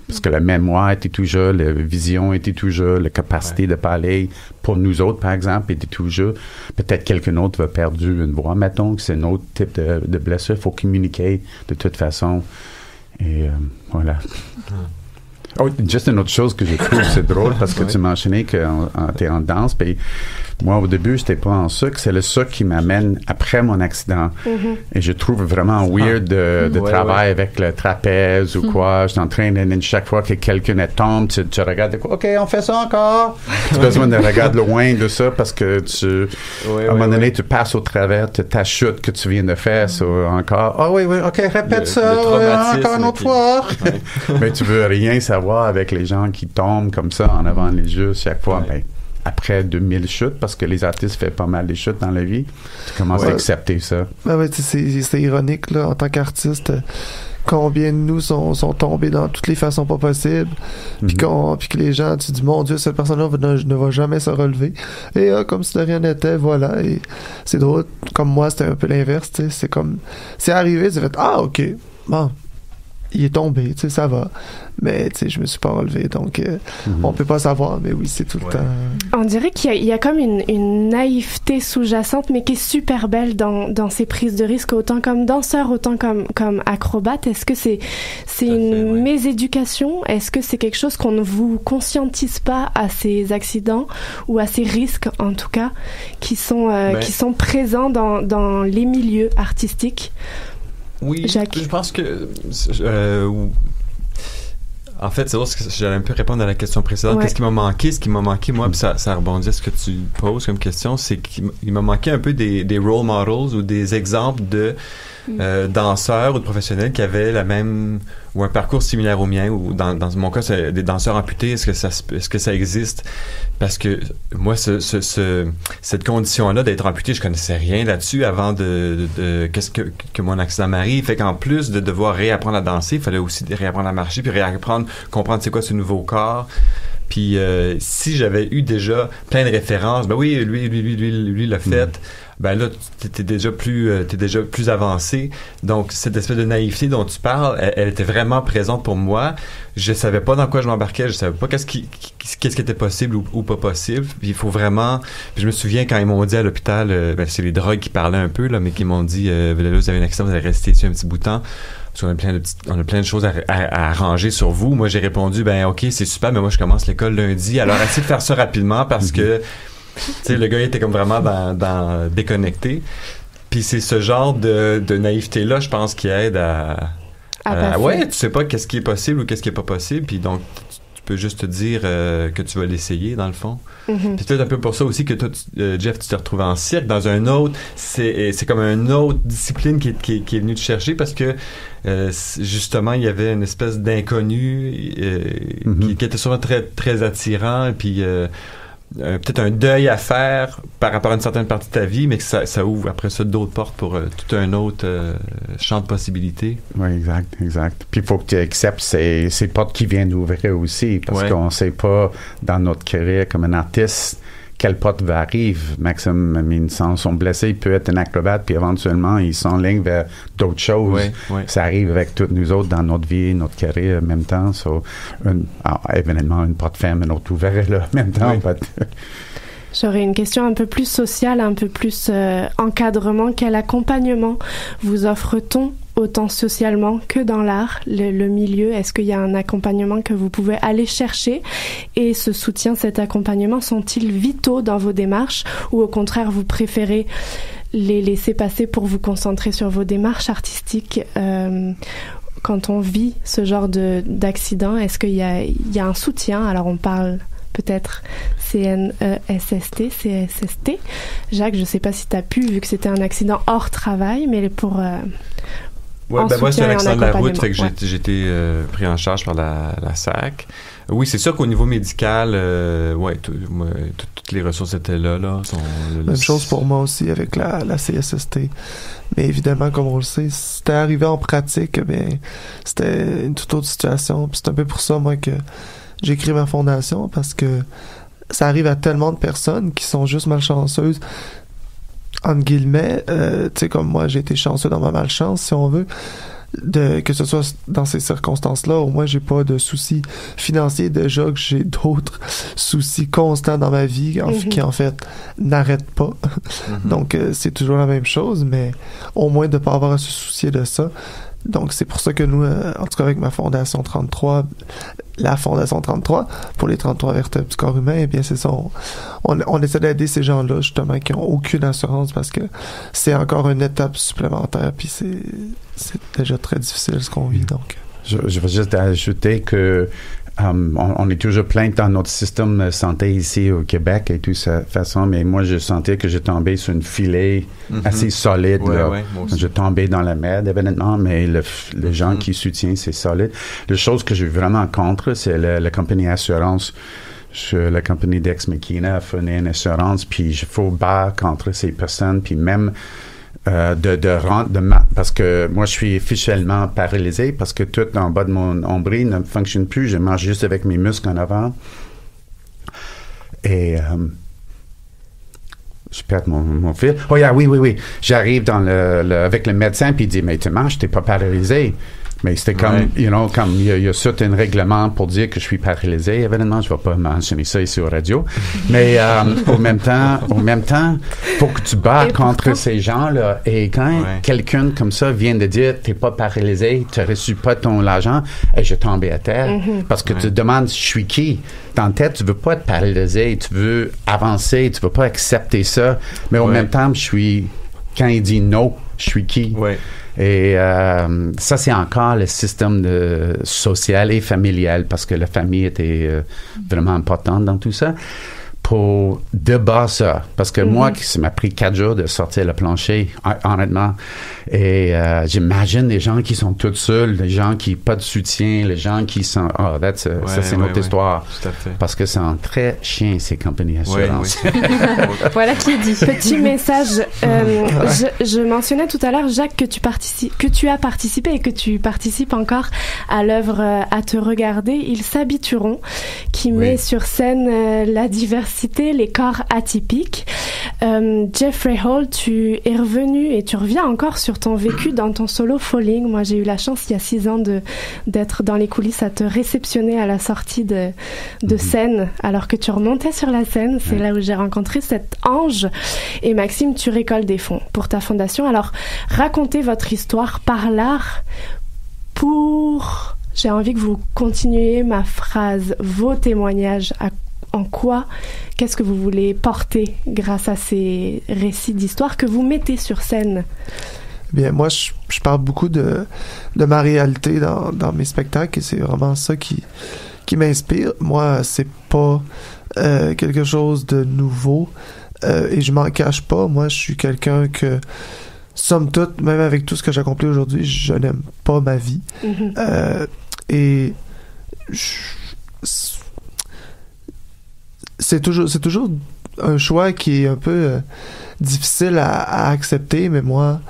Parce que la mémoire était toujours, la vision était toujours, la capacité de parler pour nous autres, par exemple, était toujours. Peut-être quelqu'un d'autre va perdre une voix, mettons, que c'est un autre type de blessure. Il faut communiquer de toute façon. Et voilà. Oh, juste une autre chose que je trouve, c'est drôle, parce que tu mentionnais que t'es en danse, puis moi, au début, j'étais pas en sucre. C'est le sucre qui m'amène après mon accident. Et je trouve vraiment weird de travailler avec le trapèze ou quoi. Je suis en train de, chaque fois que quelqu'un tombe, tu regardes, OK, on fait ça encore. Tu as besoin de regarder loin de ça parce que à un moment donné, tu passes au travers de ta chute que tu viens de faire. Encore, oui, OK, répète ça encore une autre fois. Mais tu veux rien savoir avec les gens qui tombent comme ça en avant les yeux chaque fois. Ben, après 2000 chutes, parce que les artistes font pas mal de chutes dans la vie, tu commences à accepter ça. Ben ouais, c'est ironique, là, en tant qu'artiste, combien de nous sont tombés dans toutes les façons pas possibles, puis que les gens, tu dis, mon Dieu, cette personne-là ne va jamais se relever. Et comme si de rien n'était, voilà. Et c'est drôle, comme moi, c'était un peu l'inverse, tu sais, c'est comme, c'est arrivé, tu fais, OK, bon, il est tombé, tu sais, ça va. Mais, tu sais, je me suis pas relevé, donc on peut pas savoir, mais oui, c'est tout le temps... On dirait qu'il y a comme une naïveté sous-jacente, mais qui est super belle dans ces prises de risque, autant comme danseur, autant comme acrobate. Est-ce que c'est une méséducation? Est-ce que c'est quelque chose qu'on ne vous conscientise pas à ces accidents, ou à ces risques, en tout cas, qui sont présents dans les milieux artistiques? Oui, Jacques. Je pense que... en fait, c'est drôle parce que j'allais un peu répondre à la question précédente. Qu'est-ce qui m'a manqué? Ce qui m'a manqué, moi, puis ça rebondit à ce que tu poses comme question, c'est qu'il m'a manqué un peu des role models ou des exemples de danseurs ou de professionnels qui avaient la même ou un parcours similaire au mien, ou dans mon cas, c'est des danseurs amputés. Est-ce que ça existe? Parce que moi, cette condition-là d'être amputé, je connaissais rien là-dessus avant qu'est-ce que mon accident m'arrive. Fait qu'en plus de devoir réapprendre à danser, il fallait aussi réapprendre à marcher, puis comprendre c'est quoi ce nouveau corps. Puis si j'avais eu déjà plein de références, ben oui, lui l'a fait. Ben là, t'es déjà plus avancé. Donc, cette espèce de naïveté dont tu parles, elle était vraiment présente pour moi. Je savais pas dans quoi je m'embarquais. Je savais pas qu'est-ce qui était possible ou pas possible. Puis il faut vraiment... Puis je me souviens quand ils m'ont dit à l'hôpital, c'est les drogues qui parlaient un peu, là, mais qui m'ont dit, là, vous avez un accident, vous allez rester ici un petit bout de temps. Parce qu'on a plein de choses à arranger sur vous. Moi, j'ai répondu, OK, c'est super, mais moi, je commence l'école lundi. Alors, essayez de faire ça rapidement parce que... Tu sais, le gars était comme vraiment dans déconnecté. Puis c'est ce genre de naïveté-là, je pense, qui aide à tu sais pas qu'est-ce qui est possible ou qu'est-ce qui est pas possible. Puis donc, tu peux juste te dire que tu vas l'essayer, dans le fond. Puis c'est peut-être un peu pour ça aussi que toi, Jeff, tu t'es retrouvé en cirque dans un autre... C'est comme une autre discipline qui est venue te chercher parce que justement, il y avait une espèce d'inconnu qui était souvent très, très attirant. Et puis... peut-être un deuil à faire par rapport à une certaine partie de ta vie, mais que ça ouvre après ça d'autres portes pour tout un autre champ de possibilités. Oui, exact. Puis il faut que tu acceptes ces portes qui viennent d'ouvrir aussi, parce qu'on ne sait pas dans notre carrière comme un artiste quelle porte va arriver. Maxime, ils sont blessés, il peut être un acrobate, puis éventuellement, ils s'enlignent vers d'autres choses. Ça arrive avec toutes nous autres dans notre vie, notre carrière en même temps. Évidemment, une porte ferme, une autre ouverte là, en même temps. J'aurais une question un peu plus sociale, un peu plus encadrement. Quel accompagnement vous offre-t-on autant socialement que dans l'art, le milieu? Est-ce qu'il y a un accompagnement que vous pouvez aller chercher? Et ce soutien, cet accompagnement, sont-ils vitaux dans vos démarches? Ou au contraire, vous préférez les laisser passer pour vous concentrer sur vos démarches artistiques? Quand on vit ce genre d'accident, est-ce qu'il y a un soutien? Alors on parle... peut-être CNESST, CSST. Jacques, je ne sais pas si tu as pu, vu que c'était un accident hors travail, mais pour... moi, c'est un accident de la route, fait que j'ai été pris en charge par la SAC. Oui, c'est sûr qu'au niveau médical, toutes les ressources étaient là. Même chose pour moi aussi avec la CSST. Mais évidemment, comme on le sait, si c'était arrivé en pratique, c'était une toute autre situation. Puis c'est un peu pour ça, moi, que j'ai créé ma fondation, parce que ça arrive à tellement de personnes qui sont juste malchanceuses, entre guillemets. Tu sais, comme moi, j'ai été chanceux dans ma malchance, si on veut, que ce soit dans ces circonstances-là. Au moins, j'ai pas de soucis financiers. Déjà que j'ai d'autres soucis constants dans ma vie qui, en fait, n'arrêtent pas. Donc, c'est toujours la même chose, mais au moins de pas avoir à se soucier de ça. Donc, c'est pour ça que nous, en tout cas avec ma Fondation 33, la Fondation 33, pour les 33 vertèbres du corps humain, eh bien, c'est ça. On essaie d'aider ces gens-là, justement, qui n'ont aucune assurance parce que c'est encore une étape supplémentaire, puis c'est déjà très difficile ce qu'on vit, donc. Je veux juste ajouter que on est toujours plein dans notre système de santé ici au Québec et tout ça façon, mais moi je sentais que je tombais sur une filet assez solide. Ouais, là. ouais, je tombais dans la merde évidemment, mais les gens qui soutiennent c'est solide. La chose que j'ai vraiment contre, c'est la compagnie assurance. La compagnie d'Ex Machina a fourni une assurance, puis il faut battre contre ces personnes, puis même parce que moi je suis officiellement paralysé parce que tout en bas de mon nombril ne fonctionne plus, je marche juste avec mes muscles en avant et je perds mon fil. Oh yeah, oui, j'arrive avec le médecin puis il dit mais tu marches, t'es pas paralysé. Mais c'était comme, comme il y a certain règlement pour dire que je suis paralysé. Évidemment, je ne vais pas mentionner ça ici au radio. Mais au même temps, faut que tu bats contre ces gens-là. Et quand quelqu'un comme ça vient de dire, t'es pas paralysé, tu n'as reçu pas ton argent, et je tombais à terre. Parce que tu te demandes, je suis qui? Dans ta tête, tu veux pas être paralysé, tu veux avancer, tu veux pas accepter ça. Mais au même temps, quand il dit non, je suis qui? Et ça, c'est encore le système social et familial parce que la famille était vraiment importante dans tout ça. Pour débattre ça, parce que moi, ça m'a pris 4 jours de sortir le plancher, honnêtement. Et j'imagine les gens qui sont tous seuls, les gens qui n'ont pas de soutien, les gens qui sont... ça, c'est notre histoire. Tout à fait. Parce que c'est un très chien, ces compagnies d'assurance. Voilà qui est dit. Petit message. Je mentionnais tout à l'heure, Jacques, que tu as participé et que tu participes encore à l'œuvre À te regarder. Ils s'habitueront, qui met sur scène la diversité, les corps atypiques. Jeffrey Hall, tu es revenu et tu reviens encore sur ton vécu dans ton solo Falling. Moi, j'ai eu la chance il y a 6 ans d'être dans les coulisses à te réceptionner à la sortie de scène alors que tu remontais sur la scène. C'est là où j'ai rencontré cet ange. Et Maxime, tu récoltes des fonds pour ta fondation. Alors, racontez votre histoire par l'art pour... J'ai envie que vous continuiez ma phrase, vos témoignages. En quoi, qu'est-ce que vous voulez porter grâce à ces récits d'histoire que vous mettez sur scène? Bien, moi, je parle beaucoup de ma réalité dans mes spectacles et c'est vraiment ça qui m'inspire. Moi, c'est pas quelque chose de nouveau et je m'en cache pas. Moi, je suis quelqu'un que, somme toute, même avec tout ce que j'accomplis aujourd'hui, je n'aime pas ma vie. Et c'est toujours un choix qui est un peu difficile à accepter, mais moi,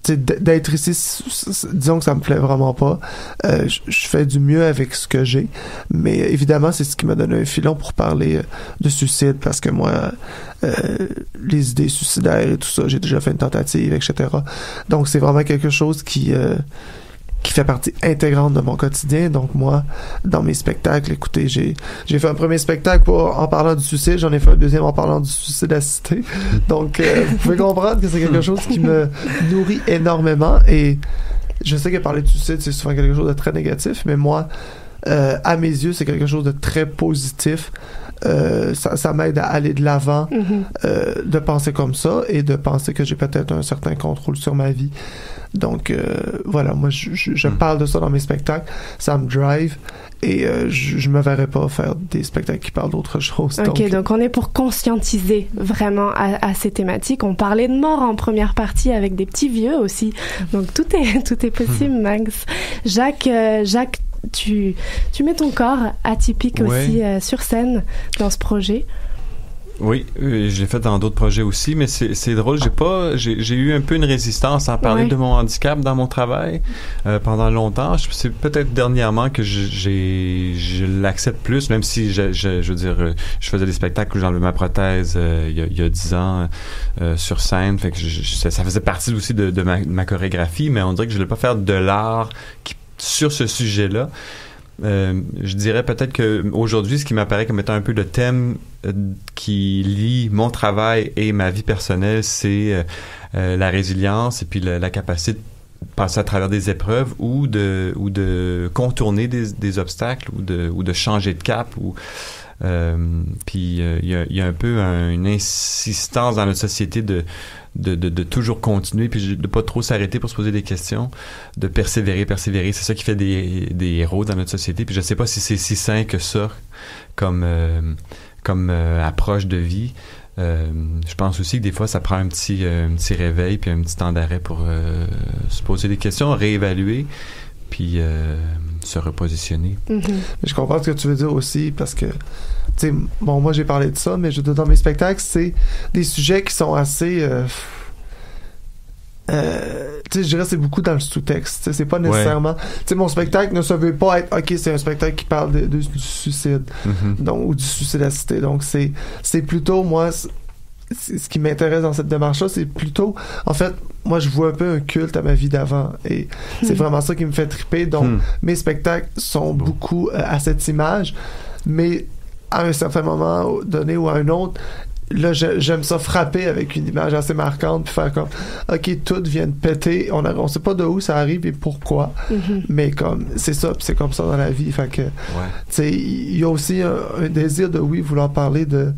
d'être ici, disons que ça me plaît vraiment pas. Je fais du mieux avec ce que j'ai, mais évidemment, c'est ce qui m'a donné un filon pour parler de suicide, parce que moi, les idées suicidaires et tout ça, j'ai déjà fait une tentative, etc. Donc, c'est vraiment quelque chose qui fait partie intégrante de mon quotidien. Donc moi, dans mes spectacles, écoutez, j'ai fait un premier spectacle en parlant du suicide, j'en ai fait un deuxième en parlant du suicide assisté. Donc vous pouvez comprendre que c'est quelque chose qui me nourrit énormément et je sais que parler de suicide, c'est souvent quelque chose de très négatif, mais moi, à mes yeux, c'est quelque chose de très positif. Ça m'aide à aller de l'avant, de penser comme ça et de penser que j'ai peut-être un certain contrôle sur ma vie. Donc voilà, moi je parle de ça dans mes spectacles, ça me drive et je me verrais pas faire des spectacles qui parlent d'autre chose. Ok, donc on est pour conscientiser vraiment à ces thématiques. On parlait de mort en première partie avec des petits vieux aussi, donc tout est possible, Max. Jacques, tu mets ton corps atypique aussi sur scène dans ce projet. Oui, je l'ai fait dans d'autres projets aussi, mais c'est drôle, j'ai eu un peu une résistance à parler de mon handicap dans mon travail pendant longtemps. C'est peut-être dernièrement que je l'accepte plus, même si je veux dire, je faisais des spectacles où j'enlevais ma prothèse il y a 10 ans sur scène, fait que ça faisait partie aussi de ma chorégraphie, mais on dirait que je ne voulais pas faire de l'art sur ce sujet-là. Je dirais peut-être qu'aujourd'hui, ce qui m'apparaît comme étant un peu le thème qui lie mon travail et ma vie personnelle, c'est la résilience et puis la capacité passer à travers des épreuves ou de contourner des obstacles ou de changer de cap puis il y a un peu une insistance dans notre société de toujours continuer puis de pas trop s'arrêter pour se poser des questions, de persévérer, c'est ça qui fait des héros dans notre société. Puis je sais pas si c'est si sain que ça comme approche de vie. Je pense aussi que des fois ça prend un petit réveil puis un petit temps d'arrêt pour se poser des questions, réévaluer puis se repositionner. Mm-hmm. Mais je comprends ce que tu veux dire aussi parce que tu sais, bon, moi j'ai parlé de ça, mais dans mes spectacles, c'est des sujets qui sont assez tu sais, je dirais c'est beaucoup dans le sous-texte. Tu sais, c'est pas nécessairement. Tu sais, mon spectacle ne se veut pas être. Ok, c'est un spectacle qui parle du suicide, donc ou du suicide assisté. Donc c'est plutôt moi. Ce qui m'intéresse dans cette démarche-là, c'est plutôt, en fait, moi je vois un peu un culte à ma vie d'avant et c'est vraiment ça qui me fait triper. Donc mes spectacles sont beaucoup à cette image, mais à un certain moment donné ou à un autre, là j'aime ça frapper avec une image assez marquante puis faire comme ok, tout vient de péter, on sait pas de où ça arrive et pourquoi, mais comme c'est ça, puis c'est comme ça dans la vie. Fait que tu sais, il y a aussi un désir de vouloir parler de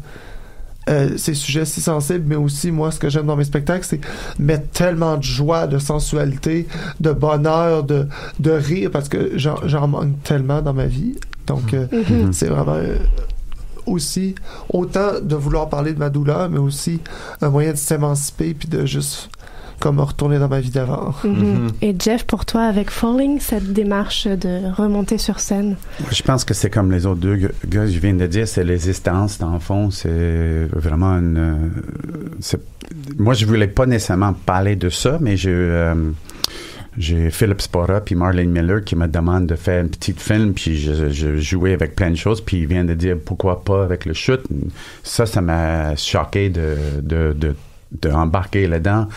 ces sujets si sensibles, mais aussi moi ce que j'aime dans mes spectacles, c'est mettre tellement de joie, de sensualité, de bonheur, de rire, parce que j'en manque tellement dans ma vie. Donc c'est vraiment aussi autant de vouloir parler de ma douleur, mais aussi un moyen de s'émanciper puis de juste comme retourner dans ma vie d'avant. Et Jeff, pour toi, avec Falling, cette démarche de remonter sur scène? Je pense que c'est comme les autres deux gars que je viens de dire, c'est l'existence, dans le fond. C'est vraiment une... moi, je voulais pas nécessairement parler de ça, mais j'ai Philip Spora puis Marlene Miller qui me demandent de faire un petit film, puis je jouais avec plein de choses, puis ils viennent de dire pourquoi pas avec le chute. Ça m'a choqué de embarquer là-dedans.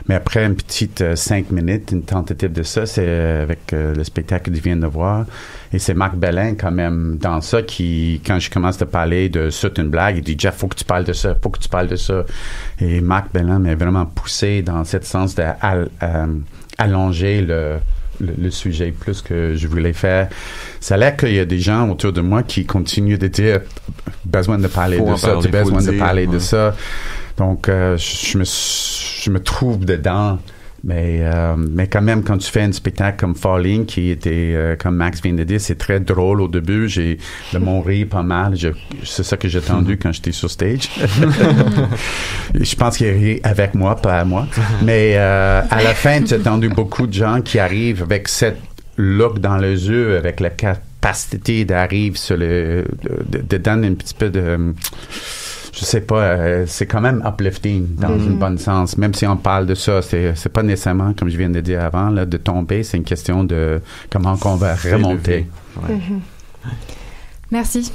Mais après une petite 5 minutes, une tentative de ça, c'est avec le spectacle qu'ils viennent de voir. Et c'est Marc Bellin, quand même, dans ça, qui, quand je commence à parler de ça, une blague, il dit « Jeff, faut que tu parles de ça, faut que tu parles de ça. » Et Marc Bellin m'a vraiment poussé dans ce sens d'allonger le sujet plus que je voulais faire. Ça a l'air qu'il y a des gens autour de moi qui continuent de dire « Besoin de parler de ça, tu as besoin de parler de ça. » Donc, je me trouve dedans. Mais quand même, quand tu fais un spectacle comme Falling, qui était, comme Max vient de dire, c'est très drôle au début. J'ai mon rire pas mal. C'est ça que j'ai entendu quand j'étais sur stage. Je pense qu'il rit avec moi, pas à moi. Mais à la fin, tu as entendu beaucoup de gens qui arrivent avec cette look dans les yeux, avec la capacité d'arriver sur de donner un petit peu de... Je sais pas, c'est quand même uplifting dans un bon sens. Même si on parle de ça, c'est pas nécessairement, comme je viens de dire avant, là, de tomber. C'est une question de comment qu'on va remonter. Merci.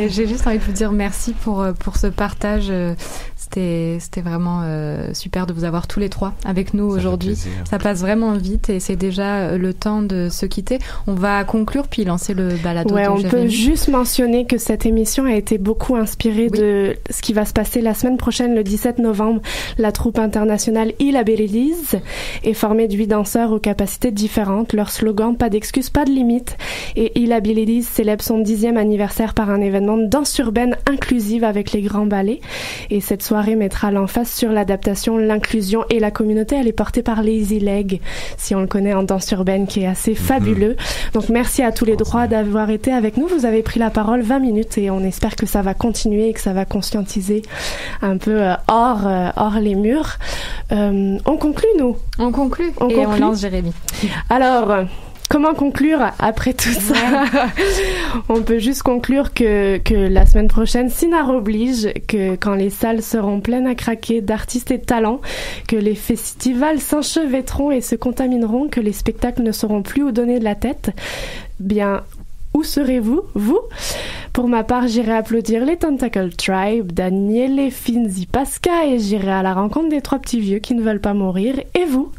J'ai juste envie de vous dire merci pour ce partage. C'était vraiment super de vous avoir tous les trois avec nous aujourd'hui. Ça passe vraiment vite et c'est déjà le temps de se quitter. On va conclure puis lancer le balado. Ouais, on peut juste mentionner que cette émission a été beaucoup inspirée de ce qui va se passer la semaine prochaine, le 17 novembre. La troupe internationale Il Abilities est formée de 8 danseurs aux capacités différentes. Leur slogan, pas d'excuses, pas de limites. Et Il Abilities célèbre son 10e anniversaire par un événement de danse urbaine inclusive avec les grands ballets. Et cette soirée mettra l'emphase sur l'adaptation, l'inclusion et la communauté. Elle est portée par Lazy Leg, si on le connaît en danse urbaine, qui est assez fabuleux. Donc merci à tous les trois d'avoir été avec nous. Vous avez pris la parole 20 minutes et on espère que ça va continuer et que ça va conscientiser un peu hors les murs. On conclut, nous. On conclut et on lance Jérémy. Alors... comment conclure après tout ça? On peut juste conclure que la semaine prochaine, Sinar oblige, que quand les salles seront pleines à craquer d'artistes et de talents, que les festivals s'enchevêtreront et se contamineront, que les spectacles ne sauront plus où donner de la tête, bien, où serez-vous, vous? Pour ma part, j'irai applaudir les Tentacle Tribe, Daniele, Finzi, Pasca, et j'irai à la rencontre des 3 petits vieux qui ne veulent pas mourir, et vous.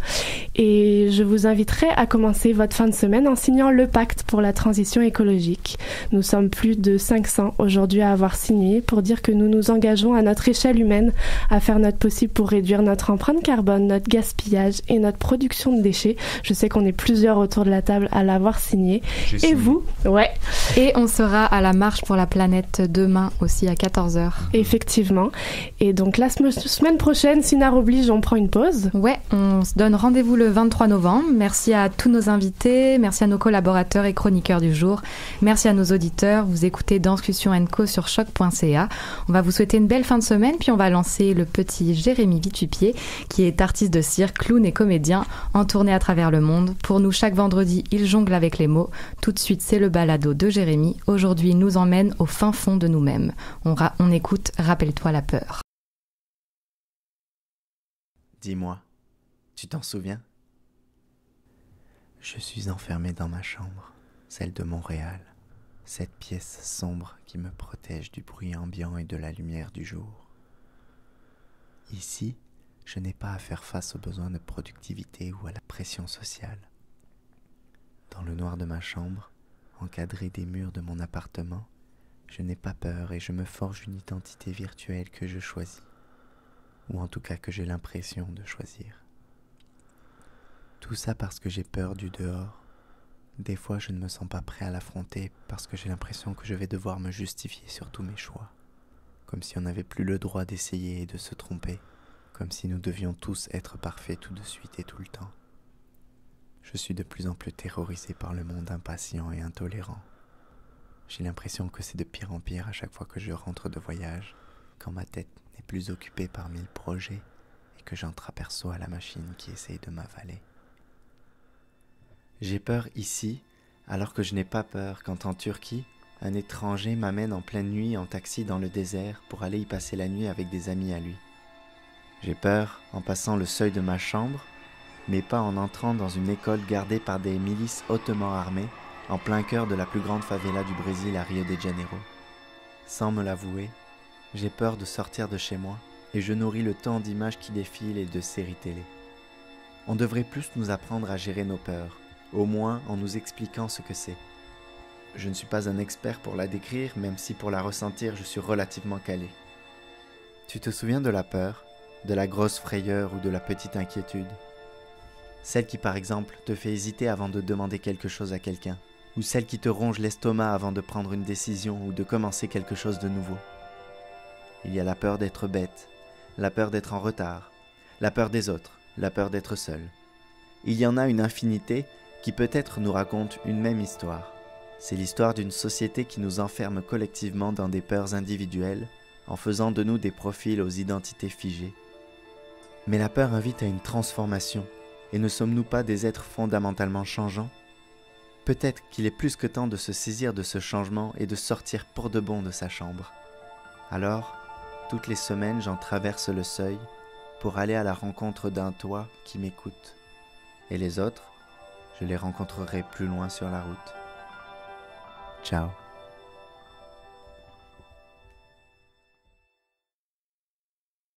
Et je vous inviterai à commencer votre fin de semaine en signant le pacte pour la transition écologique. Nous sommes plus de 500 aujourd'hui à avoir signé pour dire que nous nous engageons à notre échelle humaine à faire notre possible pour réduire notre empreinte carbone, notre gaspillage et notre production de déchets. Je sais qu'on est plusieurs autour de la table à l'avoir signé. Et vous? Ouais. Et on sera à la marche pour la planète demain aussi à 14h. Effectivement. Et donc la semaine prochaine, Sinar oblige, on prend une pause. Ouais, on se donne rendez-vous le 23 novembre. Merci à tous nos invités, merci à nos collaborateurs et chroniqueurs du jour. Merci à nos auditeurs. Vous écoutez Danscussion & Co sur choc.ca. On va vous souhaiter une belle fin de semaine, puis on va lancer le petit Jérémy Vitupier, qui est artiste de cirque, clown et comédien, en tournée à travers le monde. Pour nous, chaque vendredi, il jongle avec les mots. Tout de suite, c'est le balado de Jérémy. Aujourd'hui, il nous emmène au fin fond de nous-mêmes. On écoute Rappelle-toi la peur. Dis-moi, tu t'en souviens? Je suis enfermé dans ma chambre, celle de Montréal, cette pièce sombre qui me protège du bruit ambiant et de la lumière du jour. Ici, je n'ai pas à faire face aux besoins de productivité ou à la pression sociale. Dans le noir de ma chambre, encadré des murs de mon appartement, je n'ai pas peur et je me forge une identité virtuelle que je choisis, ou en tout cas que j'ai l'impression de choisir. Tout ça parce que j'ai peur du dehors. Des fois, je ne me sens pas prêt à l'affronter parce que j'ai l'impression que je vais devoir me justifier sur tous mes choix, comme si on n'avait plus le droit d'essayer et de se tromper, comme si nous devions tous être parfaits tout de suite et tout le temps. Je suis de plus en plus terrorisé par le monde impatient et intolérant. J'ai l'impression que c'est de pire en pire à chaque fois que je rentre de voyage, quand ma tête n'est plus occupée par 1000 projets et que j'entraperçois la machine qui essaye de m'avaler. J'ai peur ici, alors que je n'ai pas peur quand en Turquie, un étranger m'amène en pleine nuit en taxi dans le désert pour aller y passer la nuit avec des amis à lui. J'ai peur en passant le seuil de ma chambre, mais pas en entrant dans une école gardée par des milices hautement armées, en plein cœur de la plus grande favela du Brésil à Rio de Janeiro. Sans me l'avouer, j'ai peur de sortir de chez moi et je nourris le temps d'images qui défilent et de séries télé. On devrait plus nous apprendre à gérer nos peurs, au moins en nous expliquant ce que c'est. Je ne suis pas un expert pour la décrire, même si pour la ressentir je suis relativement calé. Tu te souviens de la peur, de la grosse frayeur ou de la petite inquiétude? Celle qui par exemple te fait hésiter avant de demander quelque chose à quelqu'un, ou celle qui te ronge l'estomac avant de prendre une décision ou de commencer quelque chose de nouveau. Il y a la peur d'être bête, la peur d'être en retard, la peur des autres, la peur d'être seul. Il y en a une infinité qui peut-être nous raconte une même histoire. C'est l'histoire d'une société qui nous enferme collectivement dans des peurs individuelles, en faisant de nous des profils aux identités figées. Mais la peur invite à une transformation, et ne sommes-nous pas des êtres fondamentalement changeants? Peut-être qu'il est plus que temps de se saisir de ce changement et de sortir pour de bon de sa chambre. Alors, toutes les semaines, j'en traverse le seuil pour aller à la rencontre d'un toi qui m'écoute. Et les autres, je les rencontrerai plus loin sur la route. Ciao.